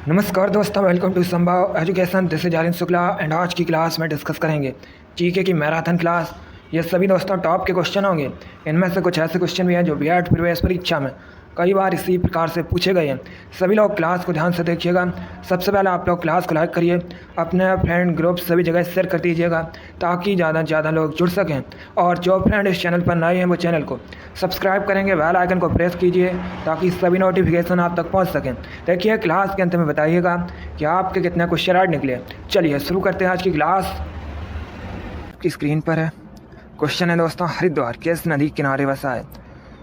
नमस्कार दोस्तों, welcome to Sambhav education. This is Aryan Shukla and आज की क्लास में डिस्कस करेंगे जीके की मैराथन क्लास। ये सभी दोस्तों टॉप के क्वेश्चन होंगे। इनमें से कुछ ऐसे क्वेश्चन भी हैं जो बीएड प्रवेश परीक्षा में कई बार इसी प्रकार से पूछे गए हैं। सभी लोग क्लास को ध्यान से देखिएगा। सबसे पहले आप लोग क्लास को लाइक करिए, अपने फ्रेंड ग्रुप सभी जगह शेयर कर दीजिएगा ताकि ज़्यादा से ज़्यादा लोग जुड़ सकें। और जो फ्रेंड इस चैनल पर नए हैं वो चैनल को सब्सक्राइब करेंगे, बेल आइकन को प्रेस कीजिए ताकि सभी नोटिफिकेशन आप तक पहुंच सकें। देखिए क्लास के अंत में बताइएगा कि आपके कितने क्वेश्चन ऐड निकले। चलिए शुरू करते हैं आज की क्लास। की स्क्रीन पर है क्वेश्चन है दोस्तों, हरिद्वार किस नदी किनारे बसा है?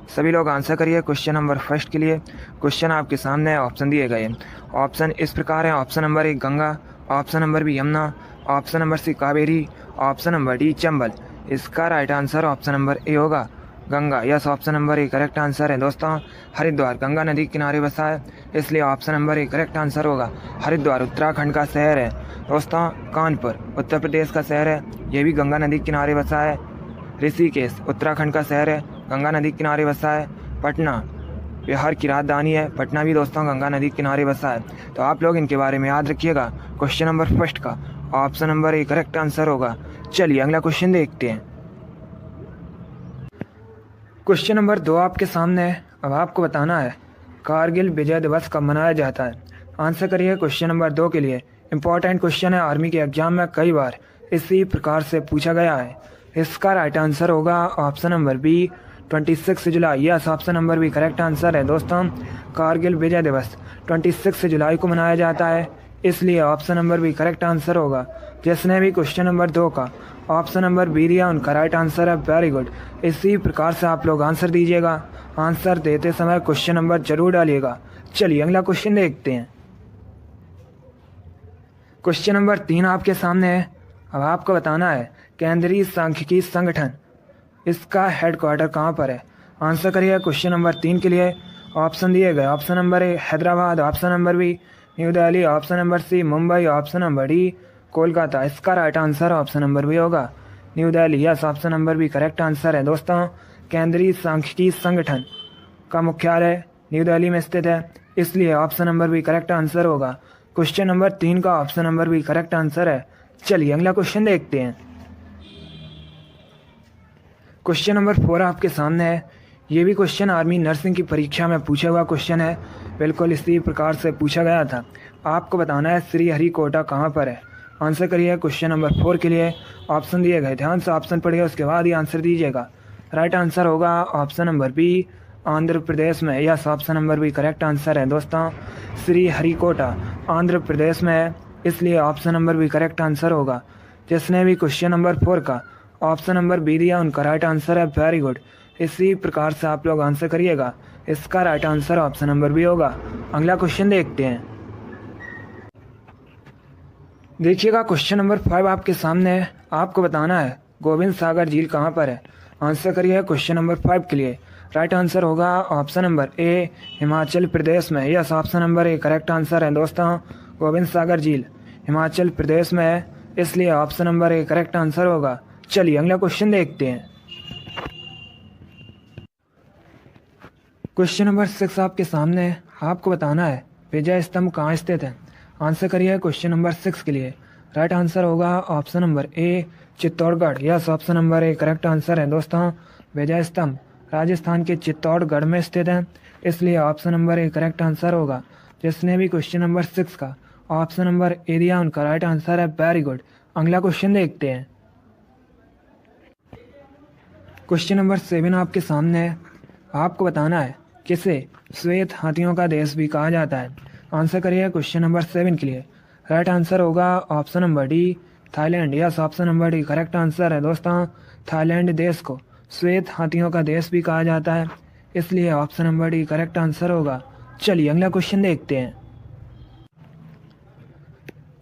सभी लोग आंसर करिए। क्वेश्चन नंबर फर्स्ट के लिए क्वेश्चन आपके सामने ऑप्शन दिए गए हैं। ऑप्शन इस प्रकार है। Option number A Ganga, option number B Yamuna, option number C Kaveri, option number D Chambal. इसका right answer option number A होगा, Ganga. Yes, option number A correct answer है दोस्तों। हरिद्वार गंगा नदी के किनारे बसा है, इसलिए option number A correct answer होगा। हरिद्वार उत्तराखंड का शहर है दोस्तों। कानपुर उत्तर प्रदेश का शहर है, ये भी गंगा नदी के किनारे बसा है। ऋषिकेश उत्तराखंड का शहर है, गंगा नदी के किनारे बसा है। पटना बिहार की राजधानी है, पटना भी दोस्तों गंगा नदी के किनारे बसा है। तो आप लोग इनके बारे में याद रखिएगा। क्वेश्चन नंबर फर्स्ट का option number A correct answer होगा। चलिए अगला क्वेश्चन देखते हैं। क्वेश्चन नंबर 2 आपके सामने है। अब आपको बताना है कारगिल विजय दिवस कब मनाया जाता है। आंसर करिए क्वेश्चन नंबर 2 के लिए। इंपॉर्टेंट क्वेश्चन है, आर्मी के एग्जाम में कई बार इसी प्रकार से पूछा गया है। इसका राइट आंसर होगा ऑप्शन नंबर बी 26 जुलाई। Yes, option number B correct answer है दोस्तों। कारगिल विजय दिवस 26 जुलाई को मनाया जाता है, इसलिए option number B correct answer होगा। जिसने भी क्वेश्चन नंबर 2 का ऑप्शन नंबर बी दिया उनका राइट आंसर है। Very good. इसी प्रकार से आप लोग आंसर दीजिएगा। आंसर देते समय क्वेश्चन नंबर जरूर डालिएगा। चलिए अगला क्वेश्चन देखते हैं। क्वेश्चन नंबर 3 आपके सामने है। अब आपको बताना है केंद्रीय सांख्यिकी संगठन इसका हेडक्वार्टर कहाँ पर है। आंसर करिए क्वेश्चन नंबर 3 के लिए। ऑप्शन दिए गए option number A Hyderabad, option number B New Delhi, option number C Mumbai, option number D Kolkata. इसका right answer option number B होगा, New Delhi. Yes, option number B correct answer है दोस्तों। केंद्रीय सांख्यिकी संगठन का मुख्यालय न्यू दिल्ली में स्थित है, इसलिए option number B correct answer होगा। क्वेश्चन नंबर 3 का option number B correct answer है। चलिए अगला क्वेश्चन देखते हैं। क्वेश्चन नंबर 4 आपके सामने है। ये भी क्वेश्चन आर्मी नर्सिंग की परीक्षा में पूछा हुआ क्वेश्चन है, बिल्कुल इसी प्रकार से पूछा गया था। आपको बताना है श्री हरिकोटा कहाँ पर है। आंसर करिए क्वेश्चन नंबर 4 के लिए। ऑप्शन दिए गए, ध्यान से ऑप्शन पढ़िए, उसके बाद ही आंसर दीजिएगा। राइट आंसर होगा option number B Andhra Pradesh में। Yes, option number B correct answer है दोस्तों। श्री हरिकोटा आंध्र प्रदेश में है, इसलिए option number B correct answer होगा। जिसने भी क्वेश्चन नंबर 4 का ऑप्शन नंबर बी दिया उनका राइट आंसर है। Very good. इसी प्रकार से आप लोग आंसर करिएगा। इसका right answer option number B होगा। अगला क्वेश्चन देखते हैं। देखिएगा क्वेश्चन नंबर 5 आपके सामने है। आपको बताना है गोविंद सागर झील कहाँ पर है। आंसर करिए क्वेश्चन नंबर 5 के लिए। राइट आंसर होगा ऑप्शन नंबर ए हिमाचल प्रदेश में। Yes, option number A correct answer है दोस्तों। गोविंद सागर झील हिमाचल प्रदेश में है, इसलिए option number A correct answer होगा। चलिए अगला क्वेश्चन देखते हैं। क्वेश्चन नंबर 6 आपके सामने है। आपको बताना है विजय स्तंभ कहाँ स्थित है। आंसर करिए क्वेश्चन नंबर 6 के लिए। राइट आंसर होगा option number A Chittorgarh. Yes, option number A correct answer है दोस्तों। विजय स्तंभ राजस्थान के चित्तौड़गढ़ में स्थित है, इसलिए option number A correct answer होगा। जिसने भी क्वेश्चन नंबर 6 का ऑप्शन नंबर ए दिया उनका राइट आंसर है। Very good. अगला क्वेश्चन देखते हैं। क्वेश्चन नंबर 7 आपके सामने है। आपको बताना है किसे श्वेत हाथियों का देश भी कहा जाता है। आंसर करिए क्वेश्चन नंबर 7 के लिए। राइट आंसर होगा option number D Thailand. Yes, option number D correct answer है दोस्तों। थाईलैंड देश को श्वेत हाथियों का देश भी कहा जाता है, इसलिए option number D correct answer होगा। चलिए अगला क्वेश्चन देखते हैं।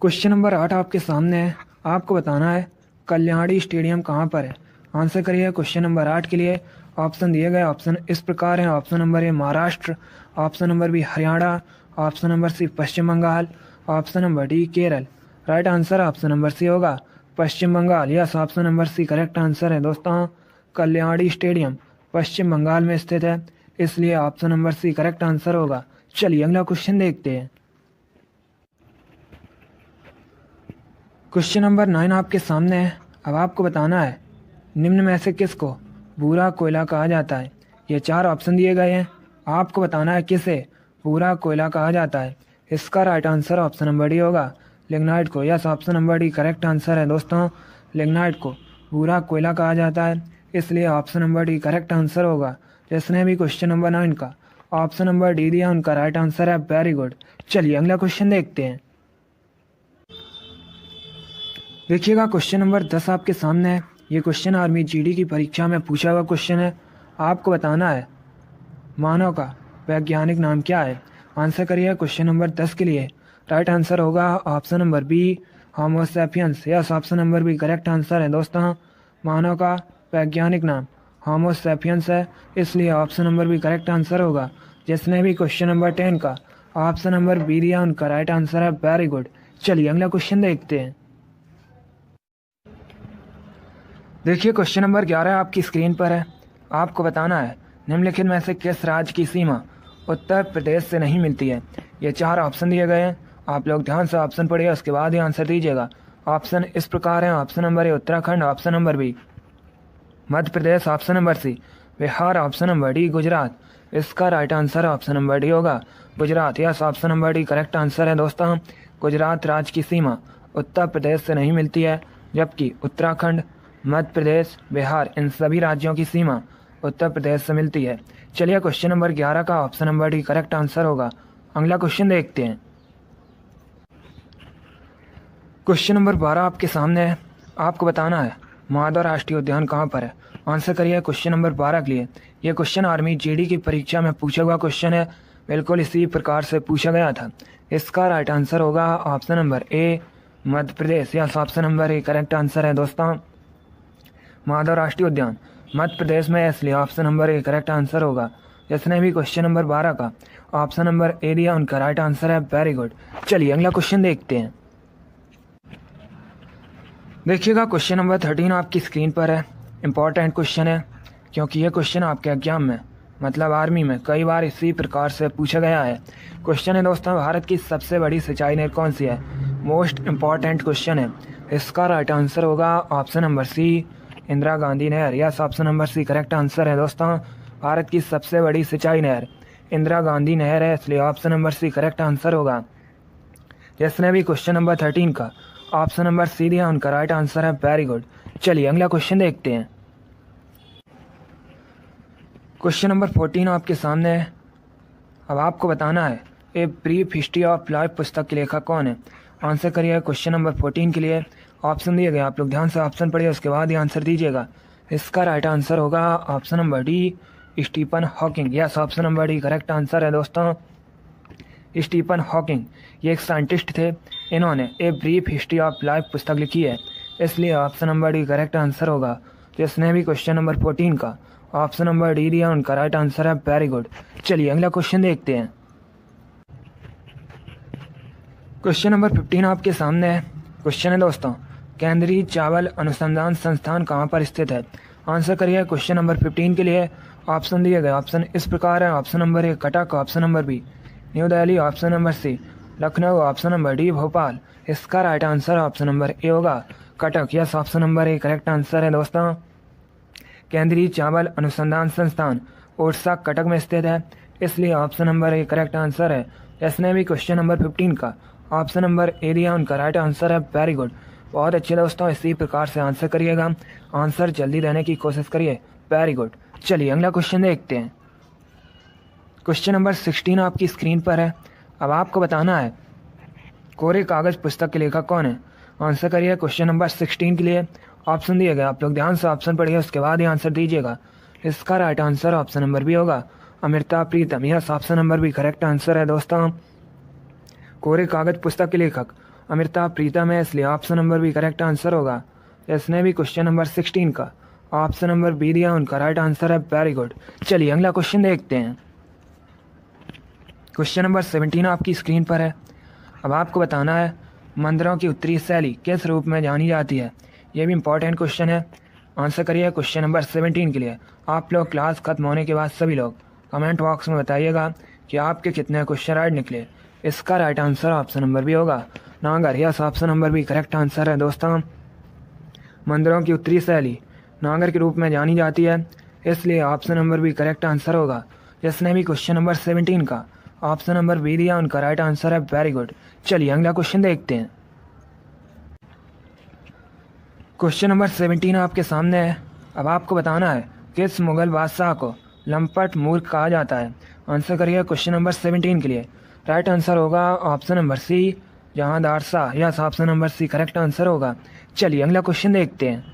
क्वेश्चन नंबर 8 आपके सामने है। आपको बताना है कल्याणी स्टेडियम कहाँ पर है। आंसर करिए क्वेश्चन नंबर 8 के लिए। ऑप्शन दिए गए ऑप्शन इस प्रकार हैं। Option number A Maharashtra, option number B Haryana, option number C Paschim Bengal, option number D Kerala. Right answer option number C होगा, Paschim Bengal. Yes, option number C correct answer है दोस्तों। कल्याणी स्टेडियम पश्चिम बंगाल में स्थित है, इसलिए option number C correct answer होगा। चलिए अगला क्वेश्चन देखते हैं। क्वेश्चन नंबर 9 आपके सामने है। अब आपको बताना है निम्न में से किसको भूरा कोयला कहा जाता है। ये 4 ऑप्शन दिए गए हैं, आपको बताना है किसे भूरा कोयला कहा जाता है। इसका right answer option number D होगा, लिग्नाइट को। Yes, option number D correct answer है दोस्तों। लिग्नाइट को भूरा कोयला कहा जाता है, इसलिए option number D correct answer होगा। जिसने भी क्वेश्चन नंबर 9 का ऑप्शन नंबर डी दिया उनका राइट आंसर है। Very good. चलिए अगला क्वेश्चन देखते हैं। देखिएगा क्वेश्चन नंबर 10 आपके सामने है। ये क्वेश्चन आर्मी जीडी की परीक्षा में पूछा हुआ क्वेश्चन है। आपको बताना है मानव का वैज्ञानिक नाम क्या है। आंसर करिए क्वेश्चन नंबर 10 के लिए। राइट आंसर होगा option number B, homo sapiens. Yes, option number B correct answer है दोस्तों। मानव का वैज्ञानिक नाम होमो सैपियंस है, इसलिए option number B correct answer होगा। जिसने भी क्वेश्चन नंबर 10 का ऑप्शन नंबर बी दिया उनका राइट आंसर है। Very good. चलिए अगला क्वेश्चन देखते हैं। देखिए क्वेश्चन नंबर 11 आपकी स्क्रीन पर है। आपको बताना है निम्नलिखित में से किस राज्य की सीमा उत्तर प्रदेश से नहीं मिलती है। ये 4 ऑप्शन दिए गए हैं, आप लोग ध्यान से ऑप्शन पढ़िए, उसके बाद ही आंसर दीजिएगा। ऑप्शन इस प्रकार हैं। Option number A Uttarakhand, option number B Madhya Pradesh, option number C Bihar, option number D Gujarat. इसका right answer option number D होगा, Gujarat. Yes, option number D correct answer है दोस्तों। गुजरात राज्य की सीमा उत्तर प्रदेश से नहीं मिलती है, जबकि उत्तराखंड, मध्य प्रदेश, बिहार इन सभी राज्यों की सीमा उत्तर प्रदेश से मिलती है। चलिए क्वेश्चन नंबर 11 का option number D correct answer होगा। अगला क्वेश्चन देखते हैं। क्वेश्चन नंबर 12 आपके सामने है। आपको बताना है माधव राष्ट्रीय उद्यान कहाँ पर है। आंसर करिए क्वेश्चन नंबर 12 के लिए। यह क्वेश्चन आर्मी जीडी की परीक्षा में पूछा हुआ क्वेश्चन है, बिल्कुल इसी प्रकार से पूछा गया था। इसका राइट आंसर होगा option number A Madhya Pradesh. Yes, option number A correct answer है दोस्तों। माधव राष्ट्रीय उद्यान मध्य प्रदेश में है, इसलिए option number A correct answer होगा। जिसने भी क्वेश्चन नंबर 12 का ऑप्शन नंबर ए दिया उनका राइट आंसर है। Very good. चलिए अगला क्वेश्चन देखते हैं। देखिएगा क्वेश्चन नंबर 13 आपकी स्क्रीन पर है। इंपॉर्टेंट क्वेश्चन है, क्योंकि यह क्वेश्चन आपके एग्जाम में मतलब आर्मी में कई बार इसी प्रकार से पूछा गया है। क्वेश्चन है दोस्तों, भारत की सबसे बड़ी सिंचाई नहर कौन सी है। मोस्ट इम्पॉर्टेंट क्वेश्चन है। इसका राइट आंसर होगा option number C Indira Gandhi नहर। Yes, option number C correct answer है दोस्तों। भारत की सबसे बड़ी सिंचाई नहर इंदिरा गांधी नहर है, इसलिए option number C correct answer होगा। जिसने भी क्वेश्चन नंबर 13 का ऑप्शन नंबर सी दिया उनका राइट आंसर है। Very good. चलिए अगला क्वेश्चन देखते हैं। क्वेश्चन नंबर 14 आपके सामने है। अब आपको बताना है ए ब्रीफ हिस्ट्री ऑफ लाइफ पुस्तक के लेखक कौन है। आंसर करिए क्वेश्चन नंबर 14 के लिए। ऑप्शन दिए गए, आप लोग ध्यान से ऑप्शन पढ़िए, उसके बाद ही आंसर दीजिएगा। इसका राइट आंसर होगा option number D Stephen Hawking. Yes, option number D correct answer है दोस्तों। स्टीफन हॉकिंग ये एक साइंटिस्ट थे, इन्होंने a brief history of life पुस्तक लिखी है, इसलिए option number D correct answer होगा। जिसने भी क्वेश्चन नंबर 14 का ऑप्शन नंबर डी दिया उनका राइट आंसर है। Very good. चलिए अगला क्वेश्चन देखते हैं। क्वेश्चन नंबर 15 आपके सामने है। क्वेश्चन है दोस्तों, केंद्रीय चावल अनुसंधान संस्थान कहाँ पर स्थित है। आंसर करिए क्वेश्चन नंबर 15 के लिए। ऑप्शन दिए गए, ऑप्शन इस प्रकार है। Option number A Cuttack, option number B New Delhi, option number C Lucknow, option number D Bhopal. इसका right answer option number A होगा, Cuttack. Yes, option number A correct answer है दोस्तों। केंद्रीय चावल अनुसंधान संस्थान ओडिशा कटक में स्थित है, इसलिए option number A correct answer है। इसने भी क्वेश्चन नंबर 15 का ऑप्शन नंबर ए दिया उनका राइट आंसर है। वेरी गुड, बहुत अच्छे दोस्तों, इसी प्रकार से आंसर करिएगा, आंसर जल्दी देने की कोशिश करिए। Very good. चलिए अगला क्वेश्चन देखते हैं। क्वेश्चन नंबर 16 आपकी स्क्रीन पर है। अब आपको बताना है कोरे कागज पुस्तक के लेखक कौन है। आंसर करिए क्वेश्चन नंबर 16 के लिए। ऑप्शन दिए गए, आप लोग ध्यान से ऑप्शन पढ़िए, उसके बाद ही आंसर दीजिएगा। इसका right answer option number B होगा, Amrita Pritam. Yes, option number B correct answer है दोस्तों। कोरे कागज पुस्तक के लेखक अमृता प्रीतम है, इसलिए option number B correct answer होगा। इसने भी क्वेश्चन नंबर 16 का ऑप्शन नंबर बी दिया उनका राइट आंसर है। Very good. चलिए अगला क्वेश्चन देखते हैं। क्वेश्चन नंबर 17 आपकी स्क्रीन पर है। अब आपको बताना है मंदिरों की उत्तरी शैली किस रूप में जानी जाती है। यह भी इंपॉर्टेंट क्वेश्चन है। आंसर करिए क्वेश्चन नंबर 17 के लिए। आप लोग क्लास खत्म होने के बाद सभी लोग कमेंट बॉक्स में बताइएगा कि आपके कितने क्वेश्चन राइट निकले। इसका right answer option number B होगा Nagar. Yes, option number B correct answer है दोस्तों। मंदिरों की उत्तरी शैली नागर के रूप में जानी जाती है, इसलिए option number B correct answer होगा। जिसने भी क्वेश्चन नंबर 17 का ऑप्शन नंबर बी दिया उनका राइट आंसर है। Very good. चलिए अगला क्वेश्चन देखते हैं। क्वेश्चन नंबर 17 आपके सामने है। अब आपको बताना है किस मुगल बादशाह को लंपट मूर्ख कहा जाता है। आंसर करिए क्वेश्चन नंबर 17 के लिए। राइट आंसर होगा option number C Jahandar Shah. Yes, option number C correct answer होगा। चलिए अगला क्वेश्चन देखते हैं।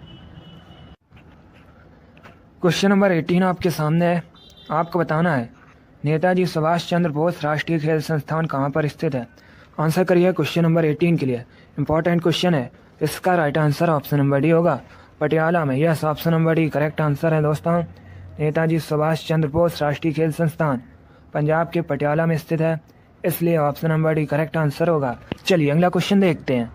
क्वेश्चन नंबर 18 आपके सामने है। आपको बताना है नेताजी सुभाष चंद्र बोस राष्ट्रीय खेल संस्थान कहाँ पर स्थित है। आंसर करिए क्वेश्चन नंबर 18 के लिए। इंपॉर्टेंट क्वेश्चन है, इसका right answer option number D होगा पटियाला में। Yes, option number D correct answer है दोस्तों। नेताजी सुभाष चंद्र बोस राष्ट्रीय खेल संस्थान पंजाब के पटियाला में स्थित है, इसलिए option number D correct answer होगा। चलिए अगला क्वेश्चन देखते हैं।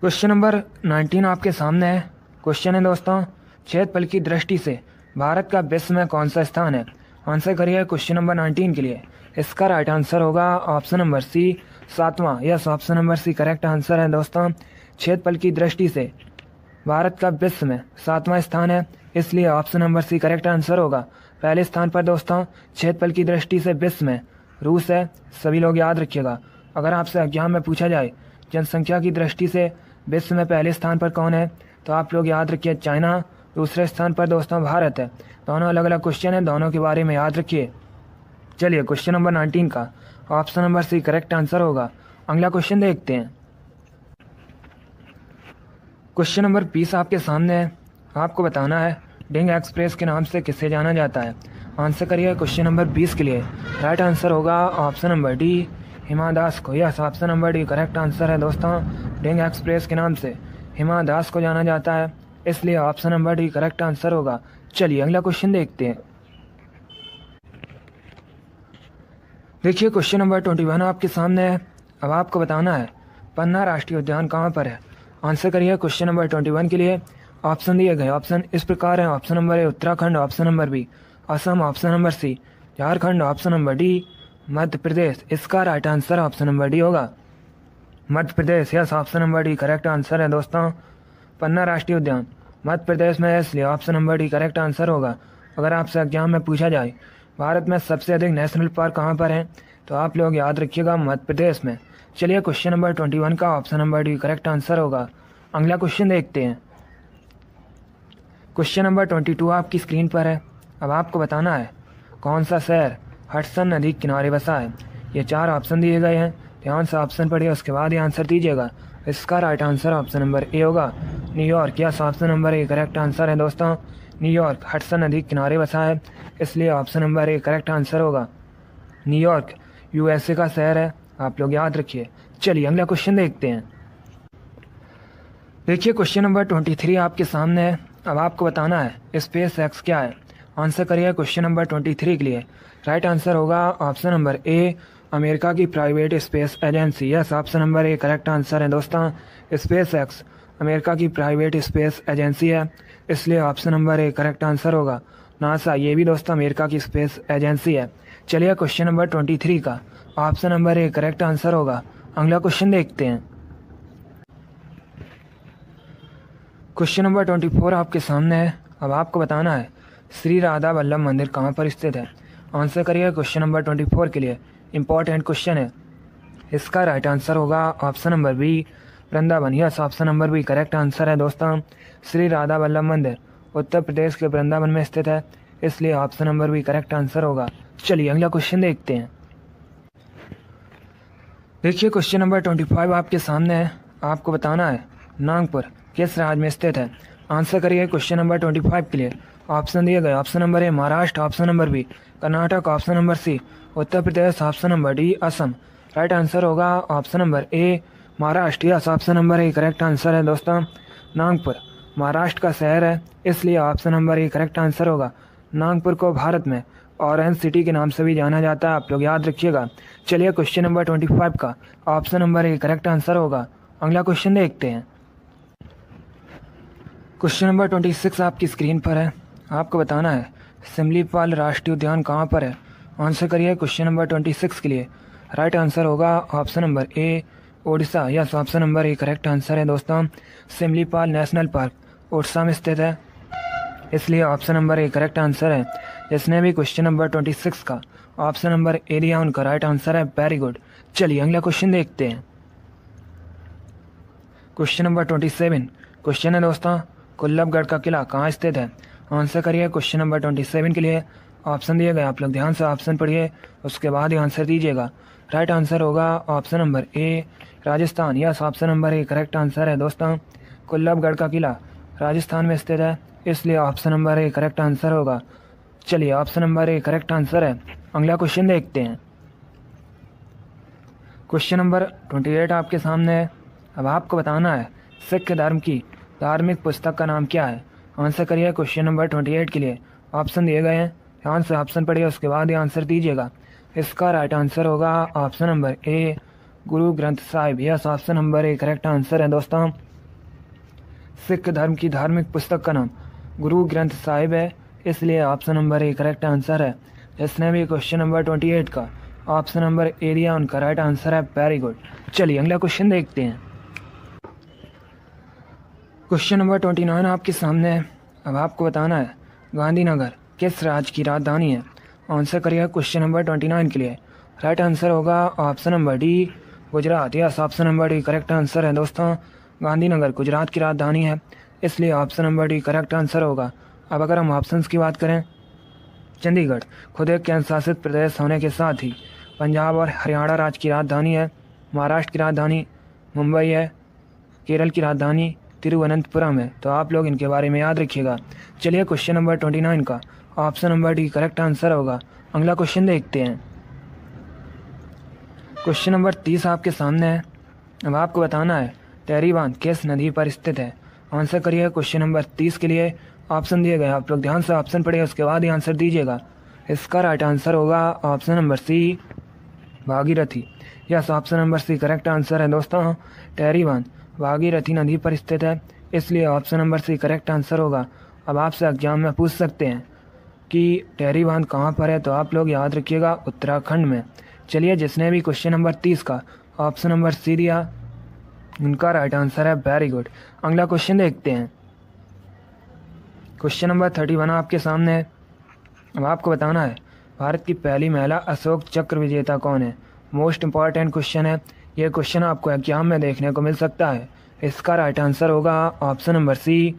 क्वेश्चन नंबर 19 आपके सामने है। क्वेश्चन है दोस्तों क्षेत्रफल की दृष्टि से भारत का विश्व में कौन सा स्थान है। आंसर करिए क्वेश्चन नंबर 19 के लिए। इसका राइट आंसर होगा ऑप्शन नंबर सी 7वां। Yes, option number C correct answer है दोस्तों। क्षेत्रफल की दृष्टि से भारत का विश्व में 7वां स्थान है, इसलिए option number C correct answer होगा। पहले स्थान पर दोस्तों क्षेत्रफल की दृष्टि से विश्व में रूस है, सभी लोग याद रखिएगा। अगर आपसे एग्जाम में पूछा जाए जनसंख्या की दृष्टि से विश्व में पहले स्थान पर कौन है, तो आप लोग याद रखिए चाइना। दूसरे स्थान पर दोस्तों भारत है। दोनों अलग अलग क्वेश्चन है, दोनों के बारे में याद रखिए। चलिए क्वेश्चन नंबर 19 का option number C correct answer होगा। अगला क्वेश्चन देखते हैं। क्वेश्चन नंबर 20 आपके सामने है। आपको बताना है डिंग एक्सप्रेस के नाम से किसे जाना जाता है। आंसर करिए क्वेश्चन नंबर 20 के लिए। राइट आंसर होगा option number D Hima Das को। Yes, option number D correct answer है दोस्तों। डिंग एक्सप्रेस के नाम से हिमा दास को जाना जाता है, इसलिए option number D correct answer होगा। चलिए अगला क्वेश्चन देखते हैं। देखिए क्वेश्चन नंबर 21 आपके सामने है। अब आपको बताना है पन्ना राष्ट्रीय उद्यान कहाँ पर है। आंसर करिए क्वेश्चन नंबर 21 के लिए। ऑप्शन दिए गए ऑप्शन इस प्रकार हैं। Option number A Uttarakhand, option number B Assam, option number C Jharkhand, option number D Madhya Pradesh. इसका right answer option number D होगा Madhya Pradesh. Yes, option number D correct answer है दोस्तों। पन्ना राष्ट्रीय उद्यान मध्य प्रदेश में है, इसलिए option number D correct answer होगा। अगर आपसे एग्जाम में पूछा जाए भारत में सबसे अधिक नेशनल पार्क कहाँ पर हैं, तो आप लोग याद रखिएगा मध्य प्रदेश में। चलिए क्वेश्चन नंबर 21 का option number D correct answer होगा। अगला क्वेश्चन देखते हैं। क्वेश्चन नंबर 22 आपकी स्क्रीन पर है। अब आपको बताना है कौन सा शहर हडसन नदी के किनारे बसा है। ये 4 ऑप्शन दिए गए हैं, ध्यान से ऑप्शन पढ़िए, उसके बाद ही आंसर दीजिएगा। इसका right answer option number A होगा New York. Yes, option number A correct answer है दोस्तों। न्यूयॉर्क हडसन नदी के किनारे बसा है, इसलिए option number A correct answer होगा। न्यूयॉर्क यूएसए का शहर है, आप लोग याद रखिए। चलिए अगला क्वेश्चन देखते हैं। देखिए क्वेश्चन नंबर 23 आपके सामने है। अब आपको बताना है स्पेस एक्स क्या है। आंसर करिए क्वेश्चन नंबर 23 के लिए। राइट आंसर होगा ऑप्शन नंबर ए अमेरिका की private space agency. Yes, option number A correct answer है दोस्तों। स्पेस एक्स अमेरिका की प्राइवेट स्पेस एजेंसी है, इसलिए option number A correct answer होगा। नासा ये भी दोस्तों अमेरिका की स्पेस एजेंसी है। चलिए क्वेश्चन नंबर 23 का option number A correct answer होगा। अगला क्वेश्चन देखते हैं। क्वेश्चन नंबर 24 आपके सामने है। अब आपको बताना है श्री राधा वल्लभ मंदिर कहाँ पर स्थित है। आंसर करिए क्वेश्चन नंबर 24 के लिए। इंपॉर्टेंट क्वेश्चन है, इसका राइट आंसर होगा option number B Vrindavan. Yes, option number B correct answer है दोस्तों। श्री राधा वल्लभ मंदिर उत्तर प्रदेश के वृंदावन में स्थित है, इसलिए option number B correct answer होगा। चलिए अगला क्वेश्चन देखते हैं। देखिए क्वेश्चन नंबर 25 आपके सामने है। आपको बताना है नागपुर किस राज्य में स्थित है। आंसर करिए क्वेश्चन नंबर 25 के लिए। ऑप्शन दिए गए option number A Maharashtra, option number B Karnataka, option number C Uttar Pradesh, option number D Assam. Right answer होगा option number A Maharashtra. Yes, option number A correct answer है दोस्तों। नागपुर महाराष्ट्र का शहर है, इसलिए option number A correct answer होगा। नागपुर को भारत में ऑरेंज सिटी के नाम से भी जाना जाता है, आप लोग याद रखिएगा। चलिए क्वेश्चन नंबर 25 का option number A correct answer होगा। अगला क्वेश्चन देखते हैं। क्वेश्चन नंबर 26 आपकी स्क्रीन पर है। आपको बताना है सिमलीपाल राष्ट्रीय उद्यान कहाँ पर है। आंसर करिए क्वेश्चन नंबर 26 के लिए। राइट आंसर होगा option number A Odisha. Yes, option number A correct answer है दोस्तों। सिमलीपाल नेशनल पार्क उड़ीसा में स्थित है, इसलिए option number A correct answer है। जिसने भी क्वेश्चन नंबर 26 का ऑप्शन नंबर ए दिया उनका राइट आंसर है। Very good. चलिए अगला क्वेश्चन देखते हैं। क्वेश्चन नंबर 27 क्वेश्चन है दोस्तों, कुल्लभगढ़ का किला कहाँ स्थित है? आंसर करिए क्वेश्चन नंबर 27 के लिए। ऑप्शन दिए गए, आप लोग ध्यान से ऑप्शन पढ़िए, उसके बाद ही आंसर दीजिएगा। राइट आंसर होगा option number A Rajasthan. Yes, option number A correct answer है दोस्तों। कुल्लभगढ़ का किला राजस्थान में स्थित है, इसलिए option number A correct answer होगा। चलिए option number A correct answer है। अगला क्वेश्चन देखते हैं। क्वेश्चन नंबर 28 आपके सामने है। अब आपको बताना है सिख धर्म की धार्मिक पुस्तक का नाम क्या है? आंसर करिए क्वेश्चन नंबर 28 के लिए। ऑप्शन दिए गए हैं, ध्यान से ऑप्शन पढ़िए, उसके बाद ही आंसर दीजिएगा। इसका राइट आंसर होगा option number A Guru Granth Sahib. Yes, option number A correct answer है दोस्तों। सिख धर्म की धार्मिक पुस्तक का नाम गुरु ग्रंथ साहिब है, इसलिए option number A correct answer है। जिसने भी क्वेश्चन नंबर 28 का ऑप्शन नंबर ए दिया उनका राइट आंसर है। Very good. चलिए अगला क्वेश्चन देखते हैं। क्वेश्चन नंबर 29 आपके सामने है। अब आपको बताना है गांधीनगर किस राज्य की राजधानी है? आंसर करिए क्वेश्चन नंबर 29 के लिए। राइट आंसर होगा option number D Gujarat. Yes, option number D correct answer है दोस्तों। गांधीनगर गुजरात की राजधानी है, इसलिए option number D correct answer होगा। अब अगर हम ऑप्शंस की बात करें, चंडीगढ़ खुद एक केंद्र शासित प्रदेश होने के साथ ही पंजाब और हरियाणा राज्य की राजधानी है। महाराष्ट्र की राजधानी मुंबई है। केरल की राजधानी तिरुवनंतपुरम है। तो आप लोग इनके बारे में याद रखिएगा। चलिए क्वेश्चन नंबर 29 का option number D correct answer होगा। अगला क्वेश्चन देखते हैं। क्वेश्चन नंबर 30 आपके सामने है। अब आपको बताना है टेरी बांध किस नदी पर स्थित है? आंसर करिए क्वेश्चन नंबर 30 के लिए। ऑप्शन दिए गए, आप लोग ध्यान से ऑप्शन पढ़िए, उसके बाद ही आंसर दीजिएगा। इसका राइट आंसर होगा option number C Bhagirathi. Yes, option number C correct answer है दोस्तों। टेरी बांध भागीरथी नदी पर स्थित है, इसलिए option number C correct answer होगा। अब आपसे एग्जाम में पूछ सकते हैं कि टेरी बांध कहाँ पर है, तो आप लोग याद रखिएगा उत्तराखंड में। चलिए जिसने भी क्वेश्चन नंबर 30 का ऑप्शन नंबर सी दिया उनका राइट आंसर है। Very good. अगला क्वेश्चन देखते हैं। क्वेश्चन नंबर 31 आपके सामने है। अब आपको बताना है भारत की पहली महिला अशोक चक्र विजेता कौन है? मोस्ट इंपॉर्टेंट क्वेश्चन है, ये क्वेश्चन आपको एग्जाम में देखने को मिल सकता है। इसका राइट आंसर होगा option number C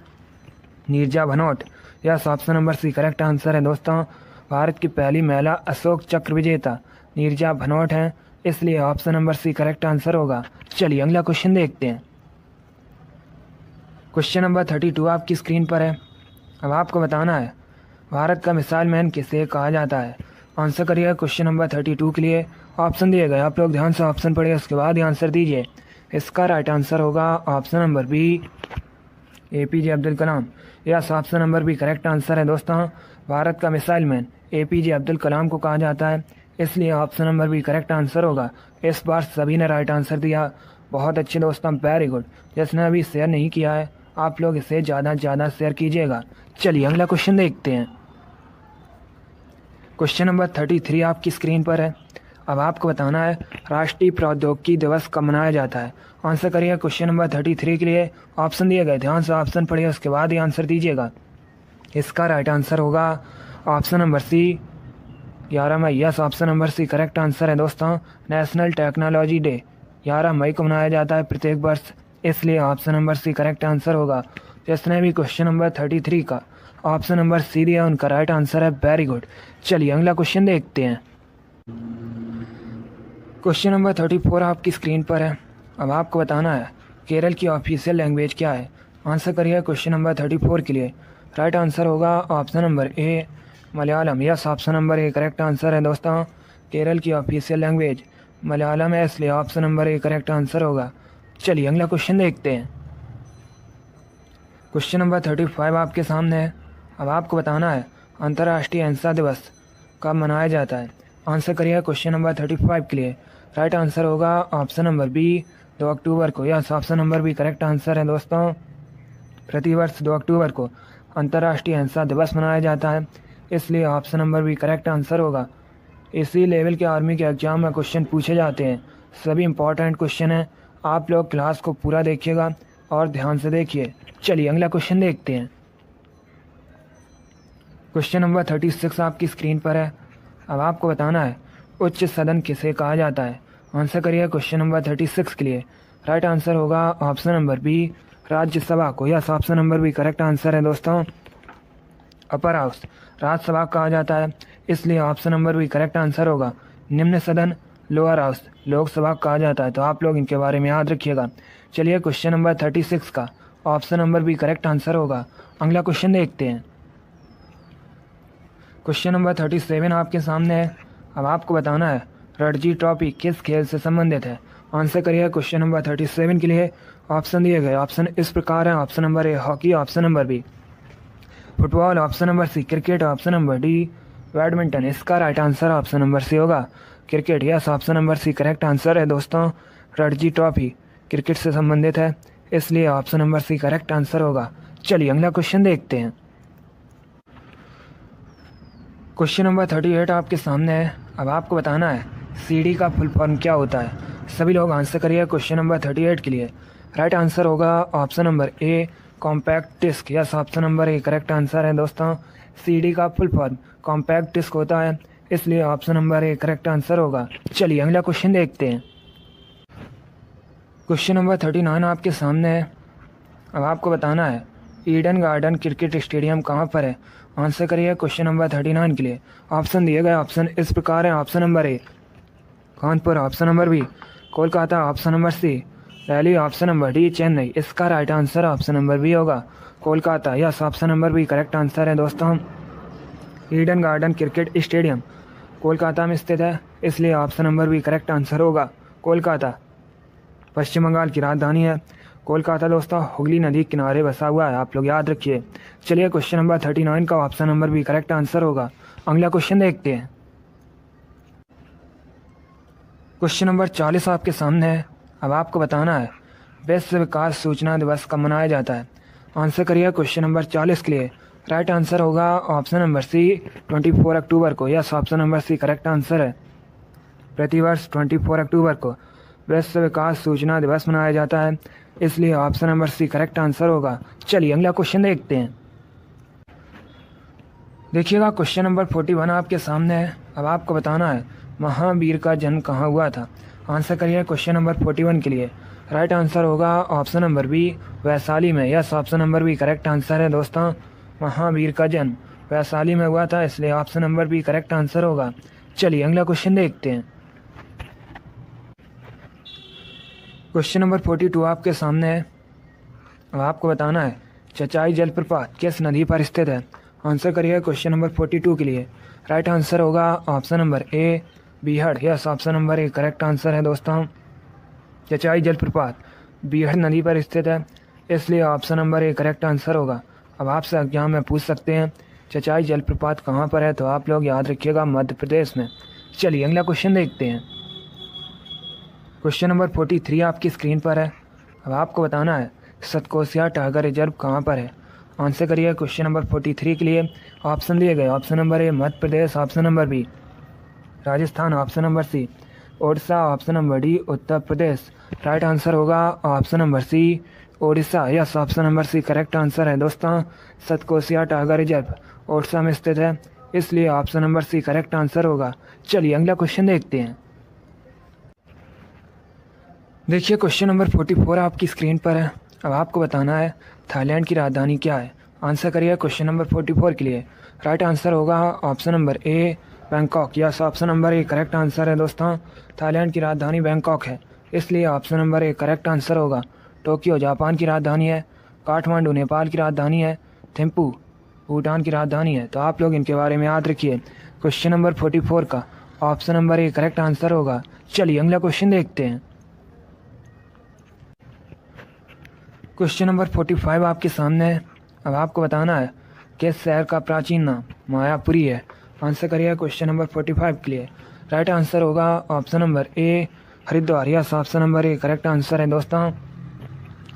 Neerja Bhanot. Yes, option number C correct answer है दोस्तों। भारत की पहली महिला अशोक चक्र विजेता नीरजा भनोट हैं, इसलिए option number C correct answer होगा। चलिए अगला क्वेश्चन देखते हैं। क्वेश्चन नंबर 32 आपकी स्क्रीन पर है। अब आपको बताना है भारत का मिसाइल मैन किसे कहा जाता है? आंसर करिए क्वेश्चन नंबर 32 के लिए। ऑप्शन दिए गए, आप लोग ध्यान से ऑप्शन पढ़िए, उसके बाद ही आंसर दीजिए। इसका राइट आंसर होगा option number B APJ Abdul Kalam. Yes, option number B correct answer है दोस्तों। भारत का missile man APJ Abdul Kalam को कहा जाता है, इसलिए option number B correct answer होगा। इस बार सभी ने राइट आंसर दिया, बहुत अच्छे दोस्तों, वेरी गुड। जिसने अभी शेयर नहीं किया है आप लोग इसे ज़्यादा से ज़्यादा शेयर कीजिएगा। चलिए अगला क्वेश्चन देखते हैं। क्वेश्चन नंबर 33 आपकी स्क्रीन पर है। अब आपको बताना है राष्ट्रीय प्रौद्योगिकी दिवस कब मनाया जाता है? आंसर करिए क्वेश्चन नंबर 33 के लिए। ऑप्शन दिए गए, ध्यान से ऑप्शन पढ़िए, उसके बाद ही आंसर दीजिएगा। इसका राइट आंसर होगा ऑप्शन नंबर सी 11 मई। Yes, option number C correct answer है दोस्तों। नेशनल टेक्नोलॉजी डे 11 मई को मनाया जाता है प्रत्येक वर्ष, इसलिए option number C correct answer होगा। जिसने भी क्वेश्चन नंबर 33 का ऑप्शन नंबर सी दिया उनका राइट आंसर है। Very good. चलिए अगला क्वेश्चन देखते हैं। क्वेश्चन नंबर 34 आपकी स्क्रीन पर है। अब आपको बताना है केरल की ऑफिशियल लैंग्वेज क्या है? आंसर करिए क्वेश्चन नंबर 34 के लिए। राइट आंसर होगा option number A Malayalam. Yes, option number A correct answer है दोस्तों। केरल की ऑफिशियल लैंग्वेज मलयालम है, इसलिए option number A correct answer होगा। चलिए अगला क्वेश्चन देखते हैं। क्वेश्चन नंबर 35 आपके सामने है। अब आपको बताना है अंतर्राष्ट्रीय अहिंसा दिवस कब मनाया जाता है? आंसर करिए क्वेश्चन नंबर 35 के लिए। राइट आंसर होगा ऑप्शन नंबर बी 2 अक्टूबर को। Yes, option number B correct answer है दोस्तों। प्रतिवर्ष 2 अक्टूबर को अंतर्राष्ट्रीय अहिंसा दिवस मनाया जाता है, इसलिए option number B correct answer होगा। इसी लेवल के आर्मी के एग्ज़ाम में क्वेश्चन पूछे जाते हैं। सभी इंपॉर्टेंट क्वेश्चन हैं। आप लोग क्लास को पूरा देखिएगा और ध्यान से देखिए। चलिए अगला क्वेश्चन देखते हैं। क्वेश्चन नंबर 36 आपकी स्क्रीन पर है। अब आपको बताना है उच्च सदन किसे कहा जाता है। आंसर करिए क्वेश्चन नंबर 36 के लिए। राइट आंसर होगा ऑप्शन नंबर बी, राज्यसभा को। Yes, option number B correct answer है दोस्तों। अपर हाउस राज्यसभा कहा जाता है, इसलिए option number B correct answer होगा। निम्न सदन लोअर हाउस लोकसभा कहा जाता है, तो आप लोग इनके बारे में याद रखिएगा। चलिए क्वेश्चन नंबर 36 का option number B correct answer होगा। अगला क्वेश्चन देखते हैं। क्वेश्चन नंबर 37 आपके सामने है। अब आपको बताना है रणजी ट्रॉफी किस खेल से संबंधित है। आंसर करिए क्वेश्चन नंबर 37 के लिए। ऑप्शन दिए गए ऑप्शन इस प्रकार हैं। Option number A hockey, option number B football, option number C cricket, option number D badminton. इसका right answer option number C होगा cricket. Yes, option number C correct answer है दोस्तों। रणजी ट्रॉफी क्रिकेट से संबंधित है, इसलिए option number C correct answer होगा। चलिए अगला क्वेश्चन देखते हैं। क्वेश्चन नंबर 38 आपके सामने है। अब आपको बताना है सीडी का फुल फॉर्म क्या होता है। सभी लोग आंसर करिए क्वेश्चन नंबर 38 के लिए। राइट आंसर होगा option number A compact disc. Yes, option number A correct answer है दोस्तों। सीडी का फुल फॉर्म कॉम्पैक्ट डिस्क होता है, इसलिए option number A correct answer होगा। चलिए अगला क्वेश्चन देखते हैं। क्वेश्चन नंबर 39 आपके सामने है। अब आपको बताना है ईडन गार्डन क्रिकेट स्टेडियम कहाँ पर है। आंसर करिए क्वेश्चन नंबर 39 के लिए। ऑप्शन दिए गए ऑप्शन इस प्रकार हैं। Option number A Kanpur, option number B Kolkata, option number C Delhi, option number D Chennai. इसका right answer option number B होगा Kolkata. Yes, option number B correct answer है दोस्तों। Eden garden cricket stadium Kolkata में स्थित है, इसलिए option number B correct answer होगा कोलकाता। पश्चिम बंगाल की राजधानी है कोलकाता दोस्तों। हुगली नदी किनारे बसा हुआ है, आप लोग याद रखिए। चलिए क्वेश्चन नंबर 39 का option number B correct answer होगा। अगला क्वेश्चन देखते हैं। क्वेश्चन नंबर 40 आपके सामने है। अब आपको बताना है विश्व विकास सूचना दिवस कब मनाया जाता है। आंसर करिए क्वेश्चन नंबर 40 के लिए। राइट आंसर होगा ऑप्शन नंबर सी 24 अक्टूबर को। Yes, option number C correct answer है। प्रतिवर्ष 24 अक्टूबर को विश्व विकास सूचना दिवस मनाया जाता है, इसलिए option number C correct answer होगा। चलिए अगला क्वेश्चन देखते हैं। देखिएगा क्वेश्चन नंबर 41 आपके सामने है। अब आपको बताना है महावीर का जन्म कहाँ हुआ था। आंसर करिए क्वेश्चन नंबर 41 के लिए। राइट आंसर होगा ऑप्शन नंबर बी वैशाली में। Yes, option number B correct answer है दोस्तों। महावीर का जन्म वैशाली में हुआ था, इसलिए option number B correct answer होगा। चलिए अगला क्वेश्चन देखते हैं। क्वेश्चन नंबर 42 आपके सामने है। अब आपको बताना है चचाई जलप्रपात किस नदी पर स्थित है। आंसर करिए क्वेश्चन नंबर 42 के लिए। राइट आंसर होगा ऑप्शन नंबर ए बीहड़। Yes, option number A correct answer है दोस्तों। चचाई जलप्रपात बीहड़ नदी पर स्थित है, इसलिए option number A correct answer होगा। अब आपसे एग्जाम में पूछ सकते हैं चचाई जलप्रपात कहाँ पर है, तो आप लोग याद रखिएगा मध्य प्रदेश में। चलिए अगला क्वेश्चन देखते हैं। क्वेश्चन नंबर 43 आपकी स्क्रीन पर है। अब आपको बताना है सतकोसिया टाइगर रिजर्व कहाँ पर है। आंसर करिए क्वेश्चन नंबर 43 के लिए। ऑप्शन दिए गए option number A Madhya Pradesh, option number B Rajasthan, option number C Odisha, option number D Uttar Pradesh. Right answer होगा option number C Odisha. Yes, option number C correct answer है दोस्तों। सतकोसिया टाइगर रिजर्व ओडिशा में स्थित है, इसलिए option number C correct answer होगा। चलिए अगला क्वेश्चन देखते हैं। देखिए क्वेश्चन नंबर 44 आपकी स्क्रीन पर है। अब आपको बताना है थाईलैंड की राजधानी क्या है। आंसर करिए क्वेश्चन नंबर 44 के लिए। राइट आंसर होगा option number A Bangkok. Yes, option number A correct answer है दोस्तों। थाईलैंड की राजधानी बैंकॉक है, इसलिए option number A correct answer होगा। टोक्यो जापान की राजधानी है, काठमांडू नेपाल की राजधानी है, थिम्पू भूटान की राजधानी है, तो आप लोग इनके बारे में याद रखिए। क्वेश्चन नंबर 44 का option number A correct answer होगा। चलिए अगला क्वेश्चन देखते हैं। क्वेश्चन नंबर 45 आपके सामने है। अब आपको बताना है किस शहर का प्राचीन नाम मायापुरी है। आंसर करिए क्वेश्चन नंबर 45 के लिए। राइट आंसर होगा option number A Haridwar. Yes, option number A correct answer है दोस्तों।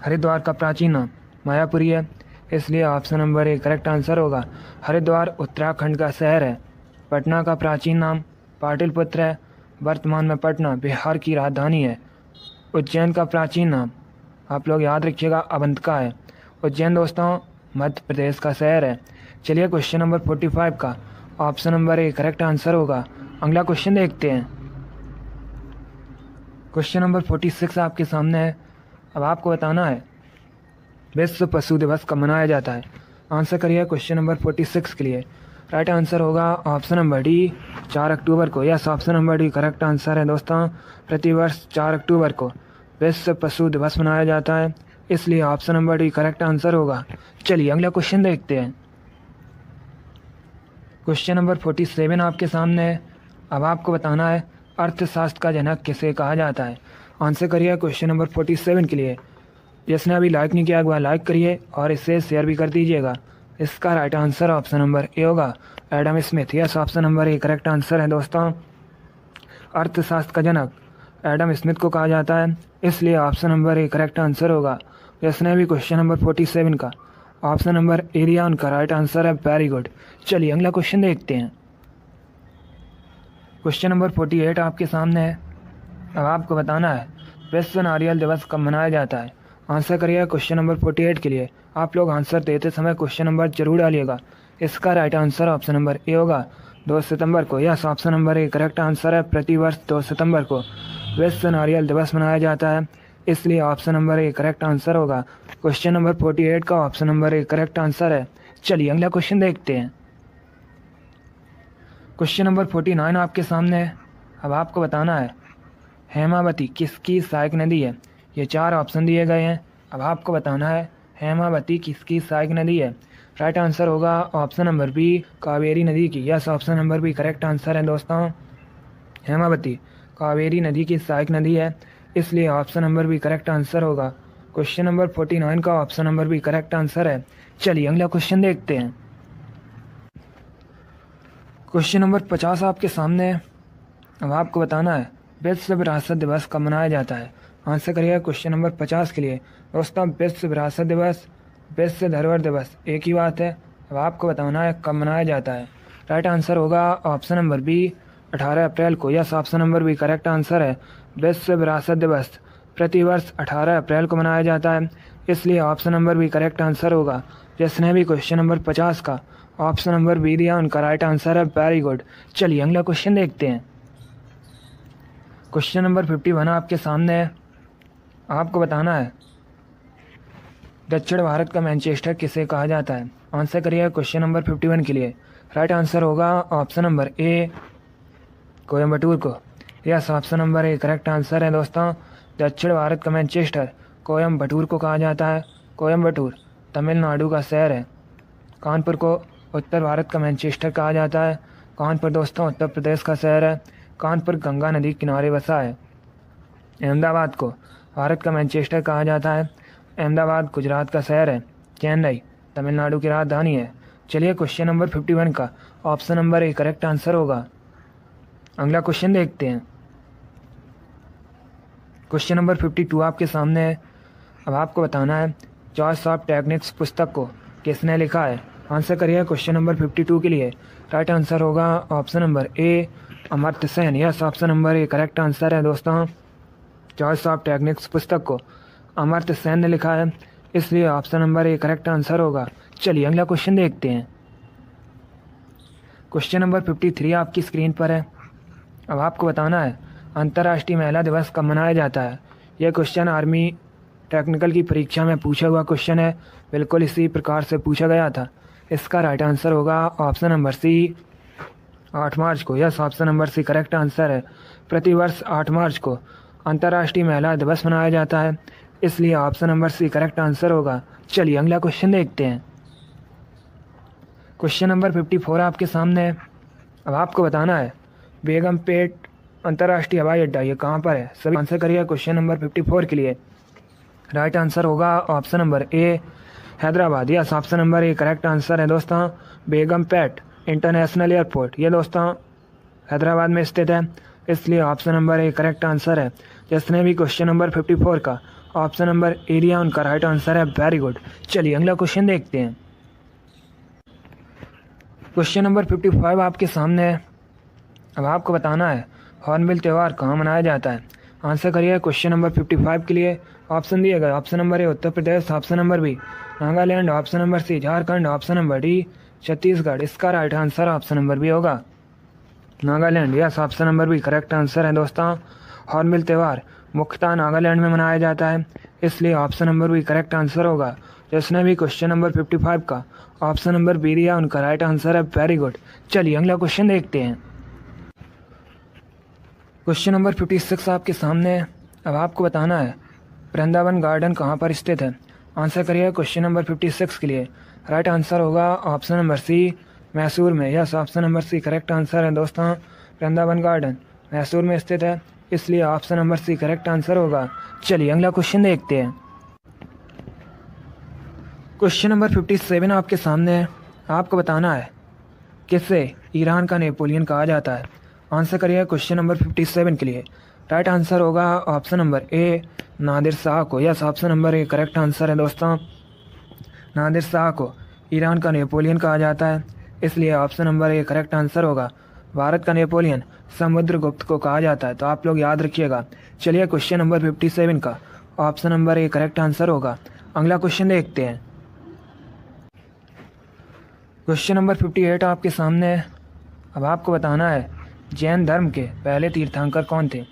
हरिद्वार का प्राचीन नाम मायापुरी है, इसलिए option number A correct answer होगा। हरिद्वार उत्तराखंड का शहर है। पटना का प्राचीन नाम पाटलिपुत्र है, वर्तमान में पटना बिहार की राजधानी है। उज्जैन का प्राचीन नाम आप लोग याद रखिएगा अवंतिका है। उज्जैन दोस्तों मध्य प्रदेश का शहर है। चलिए क्वेश्चन नंबर 45 का option number A correct answer होगा। अगला क्वेश्चन देखते हैं। क्वेश्चन नंबर 46 आपके सामने है। अब आपको बताना है विश्व पशु दिवस कब मनाया जाता है। आंसर करिए क्वेश्चन नंबर 46 के लिए। राइट आंसर होगा ऑप्शन नंबर डी 4 अक्टूबर को। Yes, option number D correct answer है दोस्तों। प्रतिवर्ष 4 अक्टूबर को विश्व पशु दिवस मनाया जाता है, इसलिए option number D correct answer होगा। चलिए अगला क्वेश्चन देखते हैं। क्वेश्चन नंबर 47 आपके सामने है। अब आपको बताना है अर्थशास्त्र का जनक किसे कहा जाता है। आंसर करिए क्वेश्चन नंबर 47 के लिए। जिसने अभी लाइक नहीं किया एक बार लाइक करिए और इसे शेयर भी कर दीजिएगा। इसका right answer option number A होगा, Adam Smith. Yes, option number A correct answer है दोस्तों। अर्थशास्त्र का जनक एडम स्मिथ को कहा जाता है, इसलिए option number A correct answer होगा। जिसने भी क्वेश्चन नंबर 47 का ऑप्शन नंबर ए दिया उनका राइट आंसर है। Very good. चलिए अगला क्वेश्चन देखते हैं। क्वेश्चन नंबर 48 आपके सामने है। अब आपको बताना है विश्व नारियल दिवस कब मनाया जाता है। आंसर करिए क्वेश्चन नंबर 48 के लिए। आप लोग आंसर देते समय क्वेश्चन नंबर जरूर डालिएगा। इसका right answer option number A होगा, 2 सितंबर को। Yes, option number A correct answer है। प्रतिवर्ष 2 सितंबर को विश्व नारियल दिवस मनाया जाता है, इसलिए option number A correct answer होगा। क्वेश्चन नंबर 48 का option number A correct answer है। चलिए अगला क्वेश्चन देखते हैं। क्वेश्चन नंबर 49 आपके सामने है। अब आपको बताना है हेमावती किसकी सहायक नदी है। ये 4 ऑप्शन दिए गए हैं। अब आपको बताना है हेमावती किसकी सहायक नदी है। राइट आंसर होगा ऑप्शन नंबर बी कावेरी नदी की। Yes, option number B correct answer है दोस्तों। हेमावती कावेरी नदी की सहायक नदी है, इसलिए option number B correct answer होगा। क्वेश्चन नंबर 49 का option number B correct answer है। चलिए अगला क्वेश्चन देखते हैं। क्वेश्चन नंबर 50 आपके सामने है। अब आपको बताना है विश्व विरासत दिवस कब मनाया जाता है। आंसर करिए क्वेश्चन नंबर 50 के लिए। दोस्तों विश्व विरासत दिवस, विश्व धरोहर दिवस एक ही बात है। अब आपको बताना है कब मनाया जाता है। राइट आंसर होगा ऑप्शन नंबर बी 18 अप्रैल को। Yes, option number B correct answer है। विश्व विरासत दिवस प्रतिवर्ष 18 अप्रैल को मनाया जाता है, इसलिए option number B correct answer होगा। जिसने भी क्वेश्चन नंबर 50 का ऑप्शन नंबर बी दिया उनका राइट आंसर है। Very good. चलिए अगला क्वेश्चन देखते हैं। क्वेश्चन नंबर 51 आपके सामने है। आपको बताना है दक्षिण भारत का मैनचेस्टर किसे कहा जाता है। आंसर करिए क्वेश्चन नंबर 51 के लिए। राइट आंसर होगा ऑप्शन नंबर ए कोयम्बटूर को। Yes, option number A correct answer है दोस्तों। दक्षिण भारत का मैनचेस्टर कोयम्बटूर को कहा जाता है। कोयम्बटूर तमिलनाडु का शहर है। कानपुर को उत्तर भारत का मैनचेस्टर कहा जाता है। कानपुर दोस्तों उत्तर प्रदेश का शहर है। कानपुर गंगा नदी किनारे बसा है। अहमदाबाद को भारत का मैनचेस्टर कहा जाता है। अहमदाबाद गुजरात का शहर है। चेन्नई तमिलनाडु की राजधानी है। चलिए क्वेश्चन नंबर 51 का option number A correct answer होगा। अगला क्वेश्चन देखते हैं। क्वेश्चन नंबर 52 आपके सामने है। अब आपको बताना है चॉइस ऑफ टेक्निक्स पुस्तक को किसने लिखा है। आंसर करिए क्वेश्चन नंबर 52 के लिए। राइट आंसर होगा option number A Amartya Sen. Yes, option number A correct answer है दोस्तों। चॉइस ऑफ टेक्निक्स पुस्तक को अमर्त्य सेन ने लिखा है, इसलिए option number A correct answer होगा। चलिए अगला क्वेश्चन देखते हैं। क्वेश्चन नंबर 53 आपकी स्क्रीन पर है। अब आपको बताना है अंतर्राष्ट्रीय महिला दिवस कब मनाया जाता है। यह क्वेश्चन आर्मी टेक्निकल की परीक्षा में पूछा हुआ क्वेश्चन है। बिल्कुल इसी प्रकार से पूछा गया था। इसका राइट आंसर होगा ऑप्शन नंबर सी 8 मार्च को। Yes, option number C correct answer है। प्रतिवर्ष 8 मार्च को अंतर्राष्ट्रीय महिला दिवस मनाया जाता है, इसलिए option number C correct answer होगा। चलिए अगला क्वेश्चन देखते हैं। क्वेश्चन नंबर 54 आपके सामने है। अब आपको बताना है बेगमपेट अंतर्राष्ट्रीय हवाई अड्डा ये कहाँ पर है। सभी आंसर करिए क्वेश्चन नंबर 54 के लिए। राइट आंसर होगा option number A Hyderabad. Yes, option number A correct answer है दोस्तों। बेगमपेट इंटरनेशनल एयरपोर्ट ये दोस्तों हैदराबाद में स्थित है, इसलिए option number A correct answer है। जिसने भी क्वेश्चन नंबर 54 का ऑप्शन नंबर ए दिया उनका राइट आंसर है। Very good. चलिए अगला क्वेश्चन देखते हैं। क्वेश्चन नंबर 55 आपके सामने है। अब आपको बताना है हॉर्नबिल त्यौहार कहाँ मनाया जाता है। आंसर करिए क्वेश्चन नंबर 55 के लिए। ऑप्शन दिए गए, option number A Uttar Pradesh, option number B Nagaland, option number C Jharkhand, option number D Chhattisgarh. इसका right answer option number B होगा, Nagaland. Yes, option number B correct answer है दोस्तों। हॉर्नबिल त्यौहार मुख्यतः नागालैंड में मनाया जाता है, इसलिए option number B correct answer होगा। जिसने भी क्वेश्चन नंबर 55 का ऑप्शन नंबर बी दिया उनका राइट आंसर है। Very good. चलिए अगला क्वेश्चन देखते हैं। क्वेश्चन नंबर 56 आपके सामने है। अब आपको बताना है वृंदावन गार्डन कहाँ पर स्थित है। आंसर करिए क्वेश्चन नंबर 56 के लिए। राइट आंसर होगा ऑप्शन नंबर सी मैसूर में। Yes, option number C correct answer है दोस्तों। वृंदावन गार्डन मैसूर में स्थित है, इसलिए option number C correct answer होगा। चलिए अगला क्वेश्चन देखते हैं। क्वेश्चन नंबर 57 आपके सामने है। आपको बताना है किसे ईरान का नेपोलियन कहा जाता है। आंसर करिए क्वेश्चन नंबर 57 के लिए। राइट आंसर होगा option number A Nadir Shah को। Yes, option number A correct answer है दोस्तों। नादिर शाह को ईरान का नेपोलियन कहा जाता है, इसलिए option number A correct answer होगा। भारत का नेपोलियन समुद्रगुप्त को कहा जाता है, तो आप लोग याद रखिएगा। चलिए क्वेश्चन नंबर 57 का option number A correct answer होगा। अगला क्वेश्चन देखते हैं। क्वेश्चन नंबर 58 आपके सामने है। अब आपको बताना है जैन धर्म के पहले तीर्थंकर कौन थे।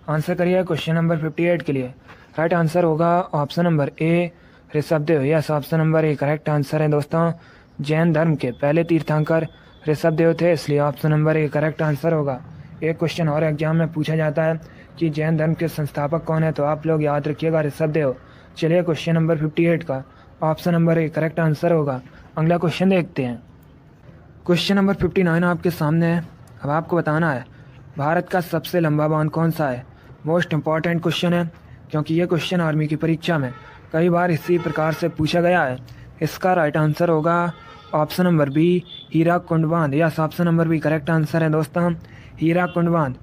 आंसर करिए क्वेश्चन नंबर 58 के लिए। राइट आंसर होगा option number A Rishabhdev. Yes, option number A correct answer है दोस्तों। जैन धर्म के पहले तीर्थंकर ऋषभदेव थे, इसलिए option number A correct answer होगा। एक क्वेश्चन और एग्जाम में पूछा जाता है कि जैन धर्म के संस्थापक कौन है, तो आप लोग याद रखिएगा ऋषभदेव। चलिए क्वेश्चन नंबर 58 का option number A correct answer होगा। अगला क्वेश्चन देखते हैं। क्वेश्चन नंबर 59 आपके सामने है। अब आपको बताना है भारत का सबसे लंबा बांध कौन सा है। मोस्ट इम्पॉर्टेंट क्वेश्चन है, क्योंकि ये क्वेश्चन आर्मी की परीक्षा में कई बार इसी प्रकार से पूछा गया है। इसका राइट आंसर होगा ऑप्शन नंबर बी हीराकुंड बांध। Yes, option number B correct answer है दोस्तों। हीराकुंड बांध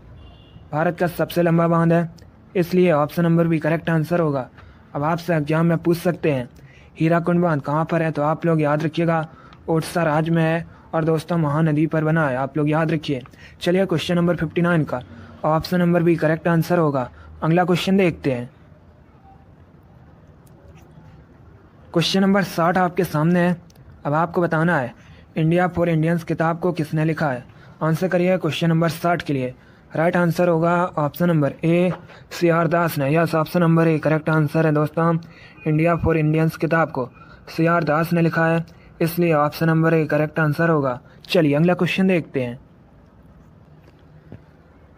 भारत का सबसे लंबा बांध है, इसलिए option number B correct answer होगा। अब आपसे एग्जाम में पूछ सकते हैं हीराकुंड बांध कहाँ पर है, तो आप लोग याद रखिएगा ओडिशा राज्य में है और दोस्तों महानदी पर बना है, आप लोग याद रखिए। चलिए क्वेश्चन नंबर 59 का option number B correct answer होगा। अगला क्वेश्चन देखते हैं। क्वेश्चन नंबर 60 आपके सामने है। अब आपको बताना है इंडिया फॉर इंडियंस किताब को किसने लिखा है। आंसर करिए क्वेश्चन नंबर 60 के लिए। राइट आंसर होगा ऑप्शन नंबर ए CR दास ने। Yes, option number A correct answer है दोस्तों। इंडिया फॉर इंडियंस किताब को CR दास ने लिखा है, इसलिए option number A correct answer होगा। चलिए अगला क्वेश्चन देखते हैं।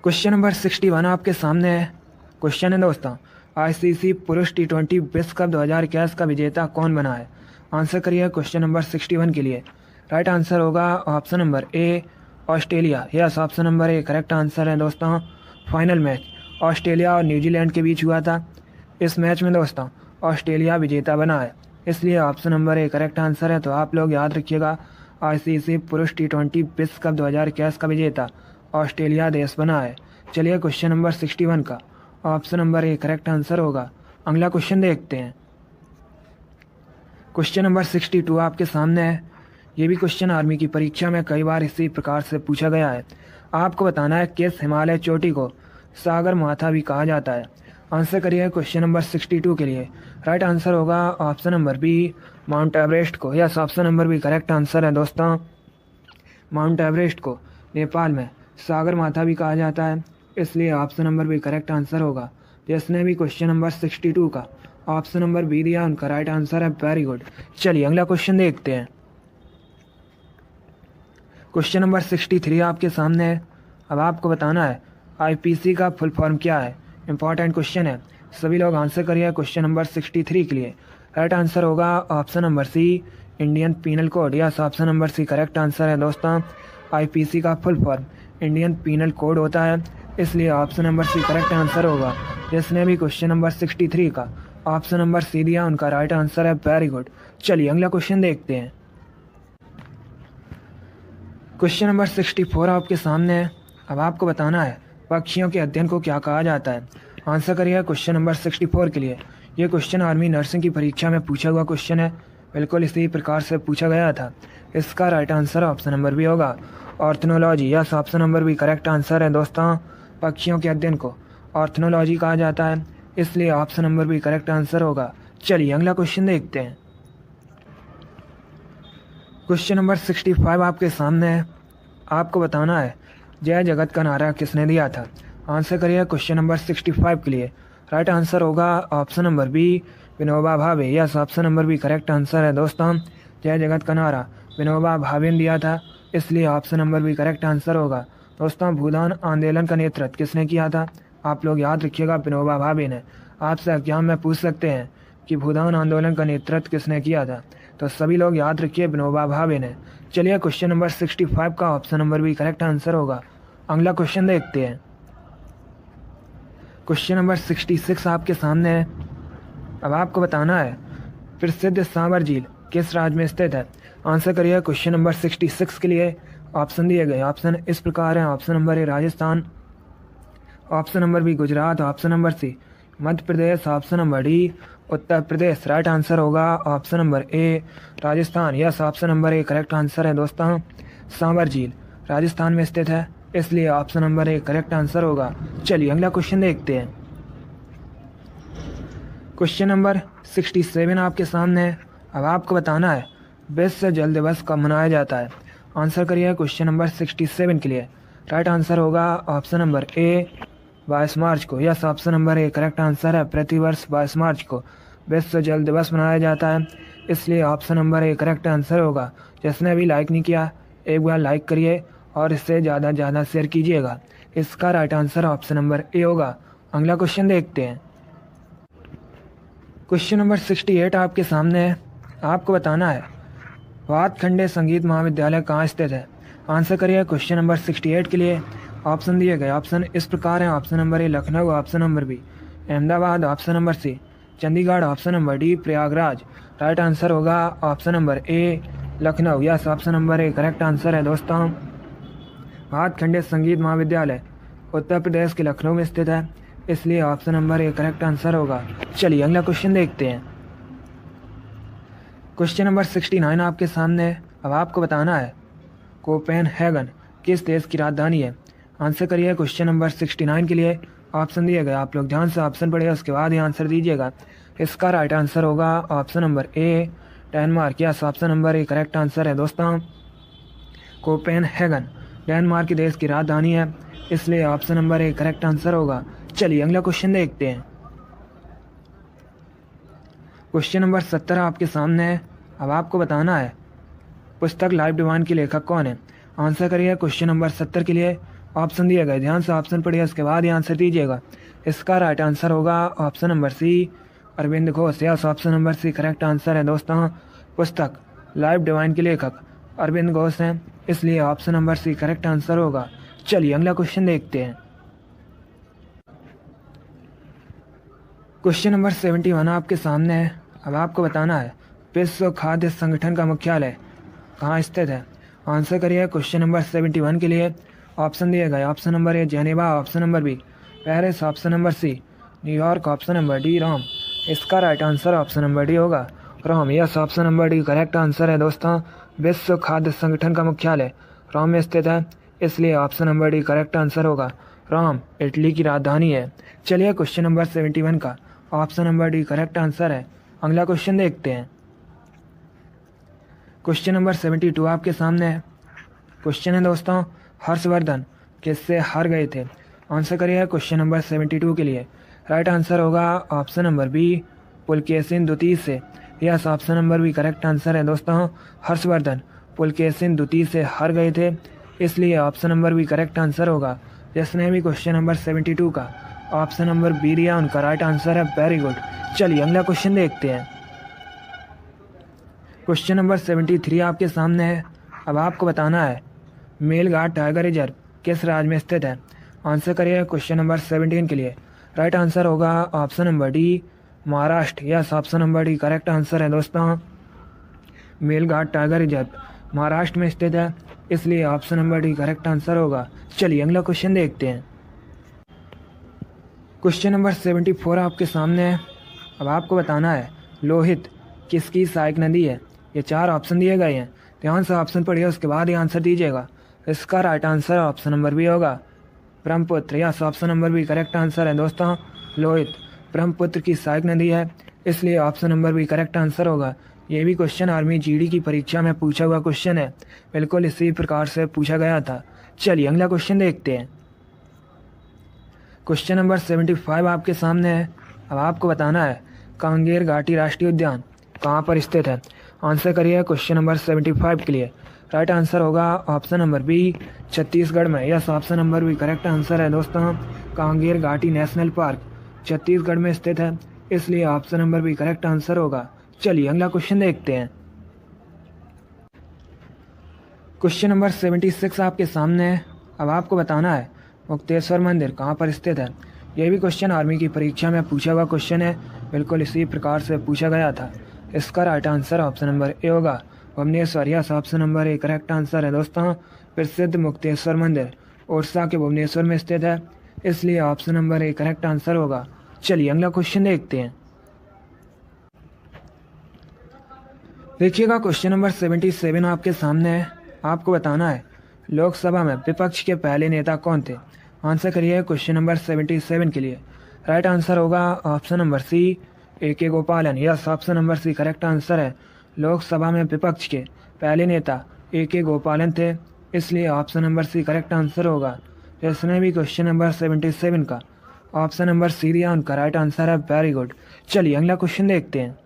क्वेश्चन नंबर 61 आपके सामने है। क्वेश्चन है दोस्तों ICC पुरुष T20 विश्व कप 2021 का विजेता कौन बना है। आंसर करिए क्वेश्चन नंबर 61 के लिए। राइट आंसर होगा option number A Australia. Yes, option number A correct answer है दोस्तों। फाइनल मैच ऑस्ट्रेलिया और न्यूजीलैंड के बीच हुआ था। इस मैच में दोस्तों ऑस्ट्रेलिया विजेता बना है, इसलिए option number A correct answer है। तो आप लोग याद रखिएगा ICC पुरुष T20 विश्व कप 2021 का विजेता ऑस्ट्रेलिया देश बना है। चलिए क्वेश्चन नंबर 61 का option number A correct answer होगा। अगला क्वेश्चन देखते हैं। क्वेश्चन नंबर 62 आपके सामने है। ये भी क्वेश्चन आर्मी की परीक्षा में कई बार इसी प्रकार से पूछा गया है। आपको बताना है किस हिमालय चोटी को सागर माथा भी कहा जाता है। आंसर करिए क्वेश्चन नंबर 62 के लिए। राइट आंसर होगा option number B Mount Everest को। Yes, option number B correct answer है दोस्तों। माउंट एवरेस्ट को नेपाल में सागर माथा भी कहा जाता है, इसलिए option number B correct answer होगा। जिसने भी क्वेश्चन नंबर 62 का ऑप्शन नंबर बी दिया उनका राइट आंसर है। Very good. चलिए अगला क्वेश्चन देखते हैं। क्वेश्चन नंबर 63 आपके सामने है। अब आपको बताना है IPC का फुल फॉर्म क्या है। इंपॉर्टेंट क्वेश्चन है, सभी लोग आंसर करिए क्वेश्चन नंबर 63 के लिए। राइट आंसर होगा option number C Indian penal code. Yes, option number C correct answer है दोस्तों। IPC का full form Indian penal code होता है, इसलिए option number C correct answer होगा। जिसने भी क्वेश्चन नंबर 63 का ऑप्शन नंबर सी दिया उनका राइट आंसर है। Very good. चलिए अगला क्वेश्चन देखते हैं। क्वेश्चन नंबर 64 आपके सामने है। अब आपको बताना है पक्षियों के अध्ययन को क्या कहा जाता है। आंसर करिए क्वेश्चन नंबर 64 के लिए। ये क्वेश्चन आर्मी नर्सिंग की परीक्षा में पूछा हुआ क्वेश्चन है, बिल्कुल इसी प्रकार से पूछा गया था। इसका right answer option number B होगा। Ornithology, yes option number B correct answer है दोस्तों। पक्षियों के अध्ययन को ऑर्थनोलॉजी कहा जाता है, इसलिए option number B correct answer होगा। चलिए अगला क्वेश्चन देखते हैं। क्वेश्चन नंबर 65 आपके सामने है। आपको बताना है जय जगत का नारा किसने दिया था। आंसर करिए क्वेश्चन नंबर 65 के लिए। राइट आंसर होगा option number B Vinoba Bhave, yes option number B correct answer है दोस्तों। जय जगत का नारा विनोबा भावे ने दिया था, इसलिए option number B correct answer होगा दोस्तों। भूदान आंदोलन का नेतृत्व किसने किया था। आप लोग याद रखिएगा विनोबा भावे ने। आपसे एग्जाम में पूछ सकते हैं कि भूदान आंदोलन का नेतृत्व किसने किया था, तो सभी लोग याद रखिए विनोबा भावे ने। चलिए क्वेश्चन नंबर 65 का option number B correct answer होगा। अगला क्वेश्चन देखते हैं। क्वेश्चन नंबर 66 आपके सामने है। अब आपको बताना है प्रसिद्ध सांबर झील किस राज्य में स्थित है। आंसर करिए क्वेश्चन नंबर 66 के लिए। ऑप्शन दिए गए ऑप्शन इस प्रकार हैं। Option number A Rajasthan, option number B Gujarat, option number C Madhya Pradesh, option number D Uttar Pradesh. Right answer होगा option number A Rajasthan, yes option number A correct answer है दोस्तों। सांबर झील राजस्थान में स्थित है, इसलिए option number A correct answer होगा। चलिए अगला क्वेश्चन देखते हैं। क्वेश्चन नंबर 67 आपके सामने है। अब आपको बताना है विश्व जल दिवस कब मनाया जाता है। आंसर करिए क्वेश्चन नंबर 67 के लिए। राइट आंसर होगा ऑप्शन नंबर ए 22 मार्च को, yes option number A correct answer है। प्रतिवर्ष 22 मार्च को विश्व जल दिवस मनाया जाता है, इसलिए option number A correct answer होगा। जिसने अभी लाइक नहीं किया एक बार लाइक करिए और इससे ज़्यादा शेयर कीजिएगा। इसका right answer option number A होगा। अगला क्वेश्चन देखते हैं। क्वेश्चन नंबर 68 आपके सामने है। आपको बताना है वातखंडे संगीत महाविद्यालय कहाँ स्थित है। आंसर करिए क्वेश्चन नंबर 68 के लिए। ऑप्शन दिए गए ऑप्शन इस प्रकार हैं। Option number A Lucknow, option number B Ahmedabad, option number C Chandigarh, option number D Prayagraj. Right answer होगा option number A Lucknow, yes option number A correct answer है दोस्तों। वातखंडे संगीत महाविद्यालय उत्तर प्रदेश के लखनऊ में स्थित है, इसलिए option number A correct answer होगा। चलिए अगला क्वेश्चन देखते हैं। क्वेश्चन नंबर 69 आपके सामने है। अब आपको बताना है कोपेनहेगन किस देश की राजधानी है। आंसर करिए क्वेश्चन नंबर 69 के लिए। ऑप्शन दिए गए, आप लोग ध्यान से ऑप्शन पढ़िए उसके बाद ही आंसर दीजिएगा। इसका राइट आंसर होगा option number A Denmark, yes option number A correct answer है दोस्तों। कोपेनहेगन डेनमार्क के देश की राजधानी है, इसलिए option number A correct answer होगा। चलिए अगला क्वेश्चन देखते हैं। क्वेश्चन नंबर 70 आपके सामने है। अब आपको बताना है पुस्तक लाइफ डिवाइन के लेखक कौन है। आंसर करिए क्वेश्चन नंबर 70 के लिए। ऑप्शन दिए गए, ध्यान से ऑप्शन पढ़िए उसके बाद ही आंसर दीजिएगा। इसका राइट आंसर होगा option number C Aurobindo Ghosh, yes option number C correct answer है दोस्तों। पुस्तक लाइफ डिवाइन के लेखक अरविंद घोष हैं, इसलिए option number C correct answer होगा। चलिए अगला क्वेश्चन देखते हैं। क्वेश्चन नंबर 71 आपके सामने है। अब आपको बताना है विश्व खाद्य संगठन का मुख्यालय कहाँ स्थित है। आंसर करिए क्वेश्चन नंबर 71 के लिए। ऑप्शन दिए गए, option number A Geneva, option number B Paris, option number C New York, option number D Rome. इसका right answer option number D होगा Rome, yes option number D correct answer है दोस्तों। विश्व खाद्य संगठन का मुख्यालय रोम में स्थित है, इसलिए option number D correct answer होगा। रोम इटली की राजधानी है। चलिए क्वेश्चन नंबर 71 का option number D correct answer है। अगला क्वेश्चन देखते हैं। क्वेश्चन नंबर 72 आपके सामने है। क्वेश्चन है दोस्तों हर्षवर्धन किससे हार गए थे। आंसर करिए क्वेश्चन नंबर 72 के लिए। राइट आंसर होगा ऑप्शन नंबर बी पुलकेशिन द्वितीय से, yes option number B correct answer है दोस्तों। हर्षवर्धन पुलकेशिन द्वितीय से हार गए थे, इसलिए option number B correct answer होगा। जिसने भी क्वेश्चन नंबर 72 का ऑप्शन नंबर बी दिया उनका राइट आंसर है, वेरी गुड। चलिए अगला क्वेश्चन देखते हैं। क्वेश्चन नंबर 73 आपके सामने है। अब आपको बताना है मेलघाट टाइगर रिजर्व किस राज्य में स्थित है। आंसर करिए क्वेश्चन नंबर 17 के लिए। राइट आंसर होगा option number D Maharashtra, yes option number D correct answer है दोस्तों। मेलघाट टाइगर रिजर्व महाराष्ट्र में स्थित है, इसलिए option number D correct answer होगा। चलिए अगला क्वेश्चन देखते हैं। क्वेश्चन नंबर 74 आपके सामने है। अब आपको बताना है लोहित किसकी सहायक नदी है। ये 4 ऑप्शन दिए गए हैं, ध्यान से ऑप्शन पढ़िए उसके बाद ही आंसर दीजिएगा। इसका right answer option number B होगा Brahmaputra. Yes, option number B correct answer है दोस्तों। लोहित ब्रह्मपुत्र की सहायक नदी है, इसलिए option number B correct answer होगा। ये भी क्वेश्चन आर्मी जीडी की परीक्षा में पूछा हुआ क्वेश्चन है, बिल्कुल इसी प्रकार से पूछा गया था। चलिए अगला क्वेश्चन देखते हैं। क्वेश्चन नंबर 75 आपके सामने है। अब आपको बताना है कांगेर घाटी राष्ट्रीय उद्यान कहाँ पर स्थित है। आंसर करिए क्वेश्चन नंबर 75 के लिए। राइट आंसर होगा ऑप्शन नंबर बी छत्तीसगढ़ में। Yes, option number B correct answer है दोस्तों। कांगेर घाटी नेशनल पार्क छत्तीसगढ़ में स्थित है, इसलिए option number B correct answer होगा। चलिए अगला क्वेश्चन देखते हैं। क्वेश्चन नंबर 76 आपके सामने है। अब आपको बताना है मुक्तेश्वर मंदिर कहाँ पर स्थित है। यह भी क्वेश्चन आर्मी की परीक्षा में पूछा हुआ क्वेश्चन है, बिल्कुल इसी प्रकार से पूछा गया था। इसका right answer option number A होगा Bhubaneswar. Yes, option number A correct answer है दोस्तों। प्रसिद्ध मुक्तेश्वर मंदिर ओडिशा के भुवनेश्वर में स्थित है, इसलिए option number A correct answer होगा। चलिए अगला क्वेश्चन देखते हैं। देखिएगा क्वेश्चन नंबर 77 आपके सामने है। आपको बताना है लोकसभा में विपक्ष के पहले नेता कौन थे। आंसर करिए क्वेश्चन नंबर 77 के लिए। राइट आंसर होगा option number C A.K. Gopalan. Yes, option number C correct answer है। लोकसभा में विपक्ष के पहले नेता A.K. गोपालन थे, इसलिए option number C correct answer होगा। जिसने भी क्वेश्चन नंबर 77 का ऑप्शन नंबर सी दिया उनका राइट आंसर है। Very good. चलिए अगला क्वेश्चन देखते हैं।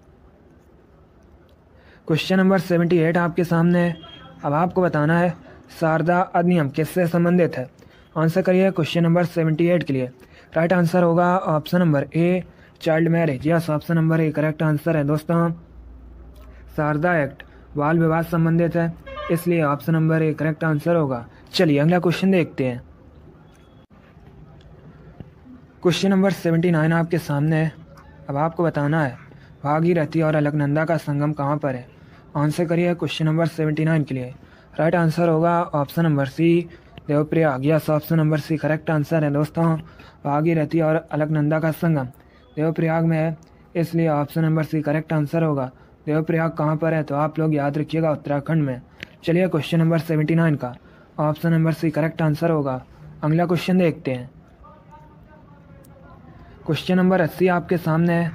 क्वेश्चन नंबर 78 आपके सामने है। अब आपको बताना है शारदा अधिनियम किससे संबंधित है। आंसर करिए क्वेश्चन नंबर 78 के लिए। राइट आंसर होगा option number a child marriage. Yes, option number A correct answer है दोस्तों। शारदा एक्ट बाल विवाह संबंधित है, इसलिए option number A correct answer होगा। चलिए अगला क्वेश्चन देखते हैं। क्वेश्चन नंबर 79 आपके सामने है। अब आपको बताना है भागीरथी और अलकनंदा का संगम कहाँ पर है। आंसर करिए क्वेश्चन नंबर 79 के लिए। राइट आंसर होगा option number C Devprayag. Yes, option number C correct answer है दोस्तों। भागीरथी और अलकनंदा का संगम देवप्रयाग में है, इसलिए option number C correct answer होगा। देवप्रयाग कहाँ पर है तो आप लोग याद रखिएगा उत्तराखंड में। चलिए क्वेश्चन नंबर 79 का option number C correct answer होगा। अगला क्वेश्चन देखते हैं। क्वेश्चन नंबर 80 आपके सामने है।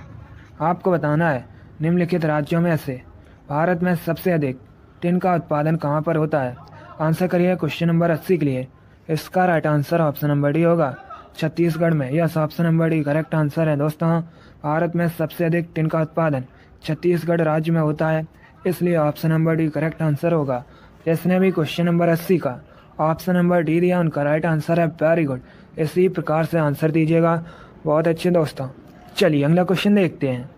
आपको बताना है निम्नलिखित राज्यों में से भारत में सबसे अधिक टिन का उत्पादन कहाँ पर होता है। आंसर करिए क्वेश्चन नंबर 80 के लिए। इसका right answer option number D होगा छत्तीसगढ़ में। Yes, option number D correct answer है दोस्तों। भारत में सबसे अधिक टिन का उत्पादन छत्तीसगढ़ राज्य में होता है, इसलिए option number D correct answer होगा। जिसने भी क्वेश्चन नंबर 80 का ऑप्शन नंबर डी दिया उनका राइट आंसर है। Very good. इसी प्रकार से आंसर दीजिएगा, बहुत अच्छे दोस्तों। चलिए अगला क्वेश्चन देखते हैं।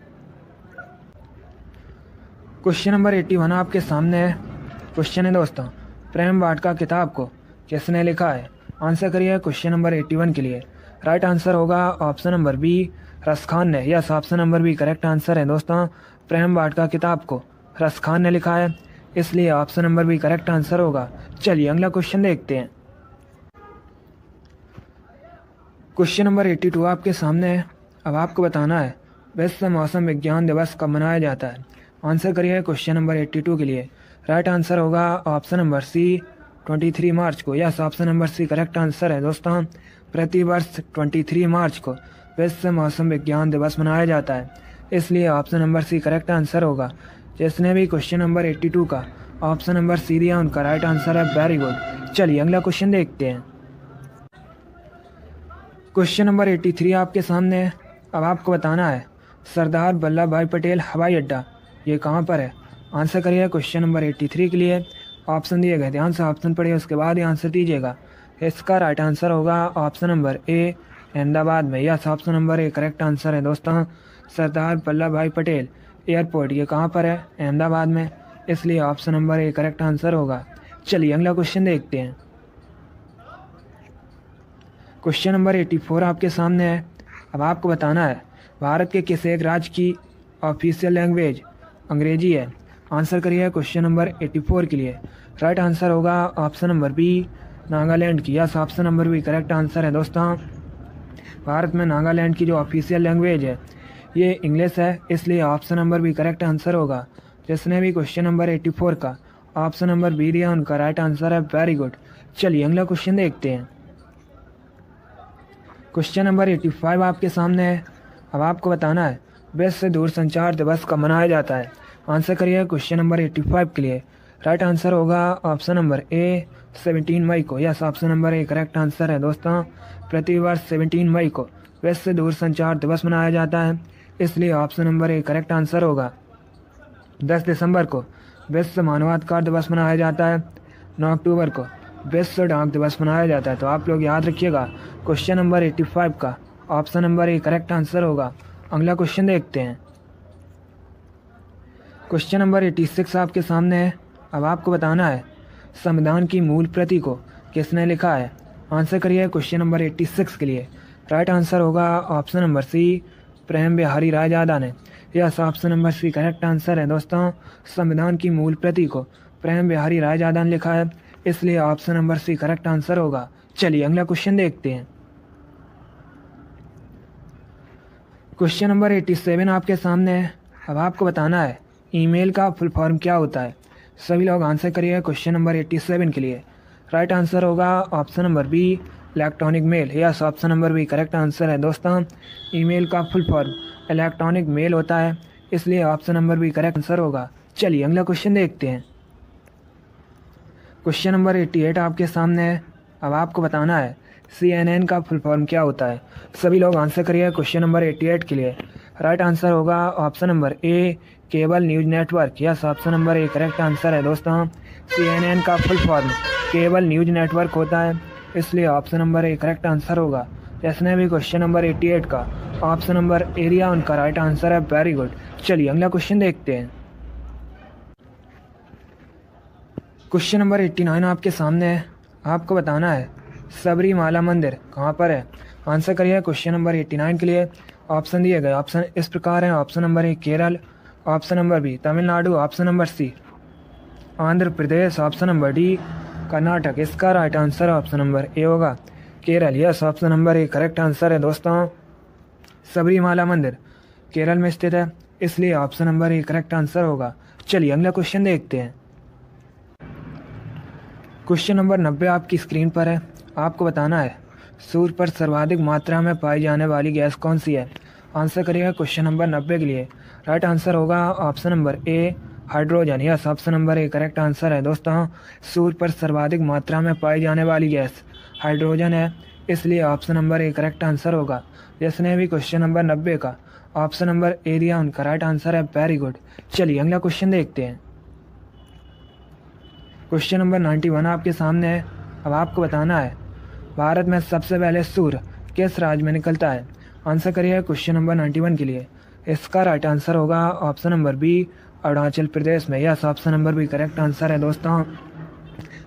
क्वेश्चन नंबर 81 आपके सामने है। क्वेश्चन है दोस्तों प्रेम वाटिका किताब को किसने लिखा है। आंसर करिए क्वेश्चन नंबर 81 के लिए। राइट आंसर होगा ऑप्शन नंबर बी रसखान ने। Yes, option number B correct answer है दोस्तों। प्रेम वाटिका किताब को रसखान ने लिखा है, इसलिए option number B correct answer होगा। चलिए अगला क्वेश्चन देखते हैं। क्वेश्चन नंबर 82 आपके सामने है। अब आपको बताना है विश्व मौसम विज्ञान दिवस कब मनाया जाता है। आंसर करिए क्वेश्चन नंबर 82 के लिए। राइट आंसर होगा ऑप्शन नंबर सी 23 मार्च को। Yes, option number C correct answer है दोस्तों। प्रतिवर्ष 23 मार्च को विश्व मौसम विज्ञान दिवस मनाया जाता है, इसलिए option number C correct answer होगा। जिसने भी क्वेश्चन नंबर 82 का ऑप्शन नंबर सी दिया उनका राइट आंसर है। Very good. चलिए अगला क्वेश्चन देखते हैं। क्वेश्चन नंबर 83 आपके सामने है। अब आपको बताना है सरदार वल्लभ भाई पटेल हवाई अड्डा ये कहाँ पर है। आंसर करिए क्वेश्चन नंबर 83 के लिए। ऑप्शन दिए गए, ध्यान से ऑप्शन पढ़िए, उसके बाद ही आंसर दीजिएगा। इसका राइट आंसर होगा ऑप्शन नंबर ए अहमदाबाद में। Yes, option number A correct answer है दोस्तों। सरदार वल्लभ भाई पटेल एयरपोर्ट ये कहाँ पर है, अहमदाबाद में, इसलिए option number A correct answer होगा। चलिए अगला क्वेश्चन देखते हैं। क्वेश्चन नंबर 84 आपके सामने है। अब आपको बताना है भारत के किस एक राज्य की ऑफिशियल लैंग्वेज अंग्रेजी है। आंसर करिए क्वेश्चन नंबर 84 के लिए। राइट आंसर होगा ऑप्शन नंबर बी नागालैंड की। Yes, option number B correct answer है दोस्तों। भारत में नागालैंड की जो ऑफिशियल लैंग्वेज है ये इंग्लिश है, इसलिए option number B correct answer होगा। जिसने भी क्वेश्चन नंबर 84 का ऑप्शन नंबर बी दिया उनका राइट आंसर है। Very good. चलिए अगला क्वेश्चन देखते हैं। क्वेश्चन नंबर 85 आपके सामने है। अब आपको बताना है विश्व से दूरसंचार दिवस कब मनाया जाता है। आंसर करिए क्वेश्चन नंबर 85 के लिए। राइट आंसर होगा ऑप्शन नंबर ए 17 मई को। Yes, option number A correct answer है दोस्तों। प्रतिवर्ष 17 मई को विश्व से दूरसंचार दिवस मनाया जाता है, इसलिए option number A correct answer होगा। 10 दिसंबर को विश्व मानवाधिकार दिवस मनाया जाता है। 9 अक्टूबर को विश्व डाक दिवस मनाया जाता है। तो आप लोग याद रखिएगा क्वेश्चन नंबर 85 का option number A correct answer होगा। अगला क्वेश्चन देखते हैं। क्वेश्चन नंबर 86 आपके सामने है। अब आपको बताना है संविधान की मूल प्रति को किसने लिखा है। आंसर करिए क्वेश्चन नंबर 86 के लिए। राइट आंसर होगा option number C Prem Bihari Raizada ने। Yes, option number C correct answer है दोस्तों। संविधान की मूल प्रति को प्रेम बिहारी रायजादा ने लिखा है, इसलिए option number C correct answer होगा। चलिए अगला क्वेश्चन देखते हैं। क्वेश्चन नंबर 87 आपके सामने है। अब आपको बताना है ईमेल का फुल फॉर्म क्या होता है। सभी लोग आंसर करिए क्वेश्चन नंबर 87 के लिए। राइट आंसर होगा option number B electronic mail. Yes, option number B correct answer है दोस्तों। ईमेल का फुल फॉर्म इलेक्ट्रॉनिक मेल होता है, इसलिए option number B correct answer होगा। चलिए अगला क्वेश्चन देखते हैं। क्वेश्चन नंबर 88 आपके सामने है। अब आपको बताना है CNN का फुल फॉर्म क्या होता है। सभी लोग आंसर करिए क्वेश्चन नंबर 88 के लिए। राइट आंसर होगा option number A cable news network. Yes, option number A correct answer है दोस्तों। CNN का full form cable news network होता है, इसलिए option number A correct answer होगा। जिसने भी क्वेश्चन नंबर 88 का ऑप्शन नंबर एरिया उनका राइट आंसर है। Very good. चलिए अगला क्वेश्चन देखते हैं। क्वेश्चन नंबर 89 आपके सामने है। आपको बताना है सबरीमाला मंदिर कहाँ पर है। आंसर करिए क्वेश्चन नंबर 89 के लिए। ऑप्शन दिए गए ऑप्शन इस प्रकार हैं। Option number A Kerala, option number B Tamil Nadu, option number C Andhra Pradesh, option number D Karnataka. इसका right answer option number A होगा Kerala. Yes, option number A correct answer है दोस्तों। सबरीमाला मंदिर केरल में स्थित है, इसलिए option number A correct answer होगा। चलिए अगला क्वेश्चन देखते हैं। क्वेश्चन नंबर 90 आपकी स्क्रीन पर है। आपको बताना है सूर्य पर सर्वाधिक मात्रा में पाई जाने वाली गैस कौन सी है। आंसर करिएगा क्वेश्चन नंबर 90 के लिए। राइट आंसर होगा option number A hydrogen. Yes, option number A correct answer है दोस्तों। सूर्य पर सर्वाधिक मात्रा में पाई जाने वाली गैस हाइड्रोजन है, इसलिए option number A correct answer होगा। जिसने भी क्वेश्चन नंबर 90 का ऑप्शन नंबर ए दिया उनका राइट आंसर है। Very good. चलिए अगला क्वेश्चन देखते हैं। क्वेश्चन नंबर 91 आपके सामने है। अब आपको बताना है भारत में सबसे पहले सूर्य किस राज्य में निकलता है। आंसर करिए क्वेश्चन नंबर 91 के लिए। इसका राइट आंसर होगा option number B Arunachal Pradesh में। Yes, option number B correct answer है दोस्तों।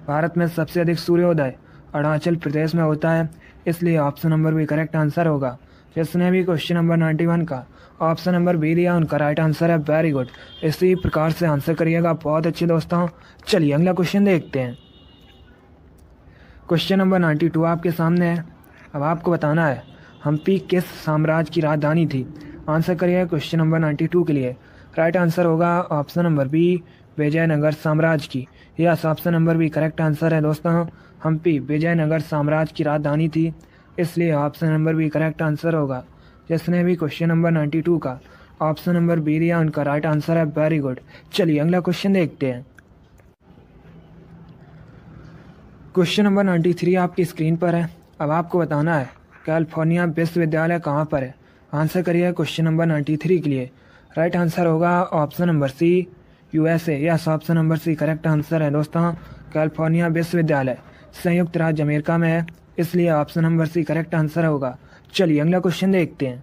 भारत में सबसे अधिक सूर्योदय अरुणाचल प्रदेश में होता है, इसलिए option number B correct answer होगा। जिसने भी क्वेश्चन नंबर 91 का ऑप्शन नंबर बी दिया उनका राइट आंसर है। Very good. इसी प्रकार से आंसर करिएगा। बहुत अच्छे दोस्तों। चलिए अगला क्वेश्चन देखते हैं। क्वेश्चन नंबर 92 आपके सामने है। अब आपको बताना है हम्पी किस साम्राज्य की राजधानी थी। आंसर करिए क्वेश्चन नंबर 92 के लिए। राइट आंसर होगा ऑप्शन नंबर बी विजयनगर साम्राज्य की। Yes, option number B correct answer है दोस्तों। हम्पी विजयनगर साम्राज्य की राजधानी थी, इसलिए option number B correct answer होगा। जिसने भी क्वेश्चन नंबर 92 का ऑप्शन नंबर बी दिया उनका राइट आंसर है। Very good. चलिए अगला क्वेश्चन देखते हैं। क्वेश्चन नंबर 93 आपकी स्क्रीन पर है। अब आपको बताना है कैलिफोर्निया विश्वविद्यालय कहाँ पर है। आंसर करिए क्वेश्चन नंबर 93 के लिए। राइट आंसर होगा option number C USA। Yes, option number C correct answer है दोस्तों। कैलिफोर्निया विश्वविद्यालय संयुक्त राज्य अमेरिका में है, इसलिए option number C correct answer होगा। चलिए अगला क्वेश्चन देखते हैं।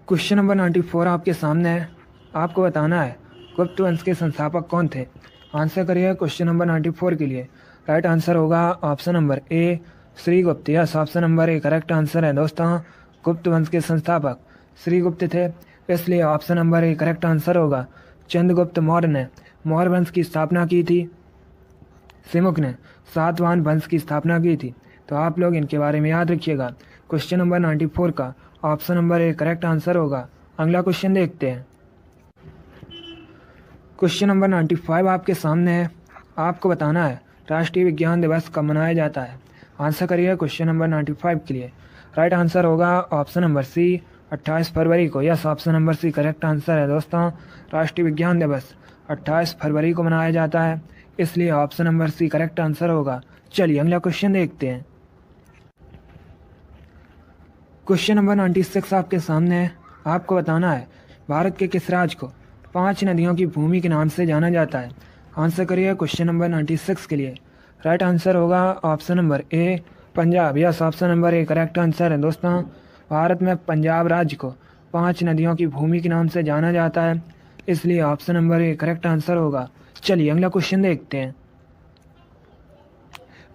क्वेश्चन नंबर 94 आपके सामने है। आपको बताना है गुप्त वंश के संस्थापक कौन थे। आंसर करिए क्वेश्चन नंबर 94 के लिए। राइट आंसर होगा option number A Shrigupta. Yes, option number A correct answer है दोस्तों। गुप्त वंश के संस्थापक श्रीगुप्त थे, इसलिए option number A correct answer होगा। चंद्रगुप्त मौर्य ने मौर्य वंश की स्थापना की थी। सिमुक ने सातवाहन वंश की स्थापना की थी। तो आप लोग इनके बारे में याद रखिएगा। क्वेश्चन नंबर 94 का option number A correct answer होगा। अगला क्वेश्चन देखते हैं। क्वेश्चन नंबर 95 आपके सामने है। आपको बताना है राष्ट्रीय विज्ञान दिवस कब मनाया जाता है। आंसर करिए क्वेश्चन नंबर 95 के लिए। राइट आंसर होगा ऑप्शन नंबर सी 28 फरवरी को। Yes, option number C correct answer है दोस्तों। राष्ट्रीय विज्ञान दिवस 28 फरवरी को मनाया जाता है, इसलिए option number C correct answer होगा। चलिए अगला क्वेश्चन देखते हैं। क्वेश्चन नंबर 96 आपके सामने है। आपको बताना है भारत के किस राज्य को 5 नदियों की भूमि के नाम से जाना जाता है। आंसर करिए क्वेश्चन नंबर 96 के लिए। राइट आंसर होगा option number A Punjab. Yes, option number A correct answer है दोस्तों। भारत में पंजाब राज्य को 5 नदियों की भूमि के नाम से जाना जाता है, इसलिए option number A correct answer होगा। चलिए अगला क्वेश्चन देखते हैं।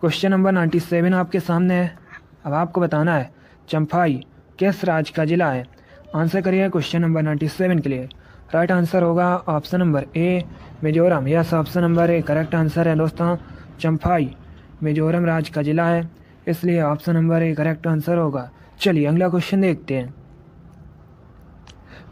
क्वेश्चन नंबर 97 आपके सामने है। अब आपको बताना है चंफाई किस राज्य का जिला है। आंसर करिए क्वेश्चन नंबर 97 के लिए। राइट आंसर होगा option number A Mizoram. Yes, option number A correct answer है दोस्तों। चंफाई मिजोरम राज्य का जिला है, इसलिए option number A correct answer होगा। चलिए अगला क्वेश्चन देखते हैं।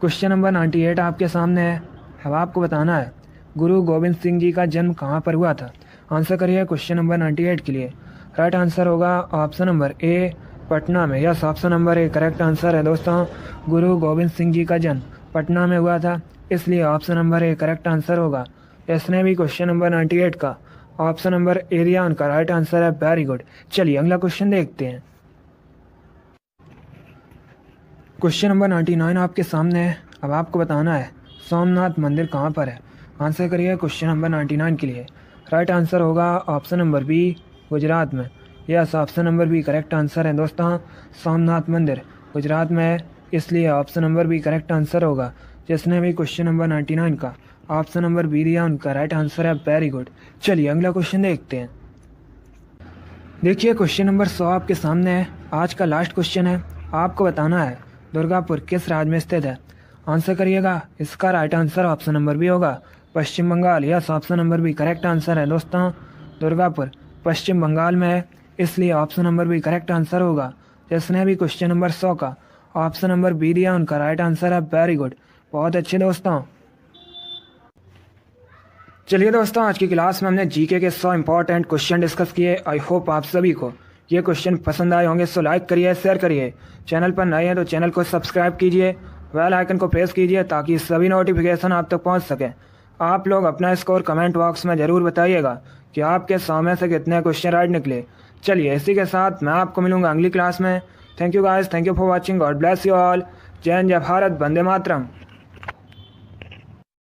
क्वेश्चन नंबर 98 आपके सामने है। अब आपको बताना है गुरु गोविंद सिंह जी का जन्म कहाँ पर हुआ था। आंसर करिए क्वेश्चन नंबर 98 के लिए। राइट आंसर होगा ऑप्शन नंबर ए पटना में। Yes, option number A correct answer है दोस्तों। गुरु गोविंद सिंह जी का जन्म पटना में हुआ था, इसलिए option number A correct answer होगा। इसने भी क्वेश्चन नंबर 98 का ऑप्शन नंबर ए दिया, उनका राइट आंसर है। Very good. चलिए अगला क्वेश्चन देखते हैं। क्वेश्चन नंबर 99 आपके सामने है। अब आपको बताना है सोमनाथ मंदिर कहाँ पर है। आंसर करिए क्वेश्चन नंबर 99 के लिए। राइट आंसर होगा ऑप्शन नंबर बी गुजरात में। Yes, option number B correct answer है दोस्तों। सोमनाथ मंदिर गुजरात में है, इसलिए option number B correct answer होगा। जिसने भी क्वेश्चन नंबर 99 का ऑप्शन नंबर बी दिया, उनका राइट आंसर है। Very good. चलिए अगला क्वेश्चन देखते हैं। देखिए क्वेश्चन नंबर 100 आपके सामने है। आज का लास्ट क्वेश्चन है। आपको बताना है दुर्गापुर किस राज्य में स्थित है। आंसर करिएगा। इसका right answer option number B होगा Paschim Bengal. Yes, option number B correct answer है दोस्तों। दुर्गापुर पश्चिम बंगाल में है, इसलिए option number B correct answer होगा। जिसने भी क्वेश्चन नंबर 100 का ऑप्शन नंबर बी दिया, उनका राइट आंसर है। वेरी गुड, बहुत अच्छे दोस्तों। चलिए दोस्तों, आज की क्लास में हमने जीके के 100 इंपॉर्टेंट क्वेश्चन डिस्कस किए। आई होप आप सभी को ये क्वेश्चन पसंद आए होंगे, सो लाइक करिए, शेयर करिए। चैनल पर नए हैं तो चैनल को सब्सक्राइब कीजिए, बेल आइकन को प्रेस कीजिए ताकि सभी नोटिफिकेशन आप तक पहुंच सके। आप लोग अपना स्कोर कमेंट बॉक्स में ज़रूर बताइएगा कि आपके 100 में से कितने क्वेश्चन राइट निकले। चलिए इसी के साथ मैं आपको मिलूंगा अगली क्लास में। Thank you guys, thank you for watching. God bless you all. जय हिंद, जय भारत, वंदे मातरम।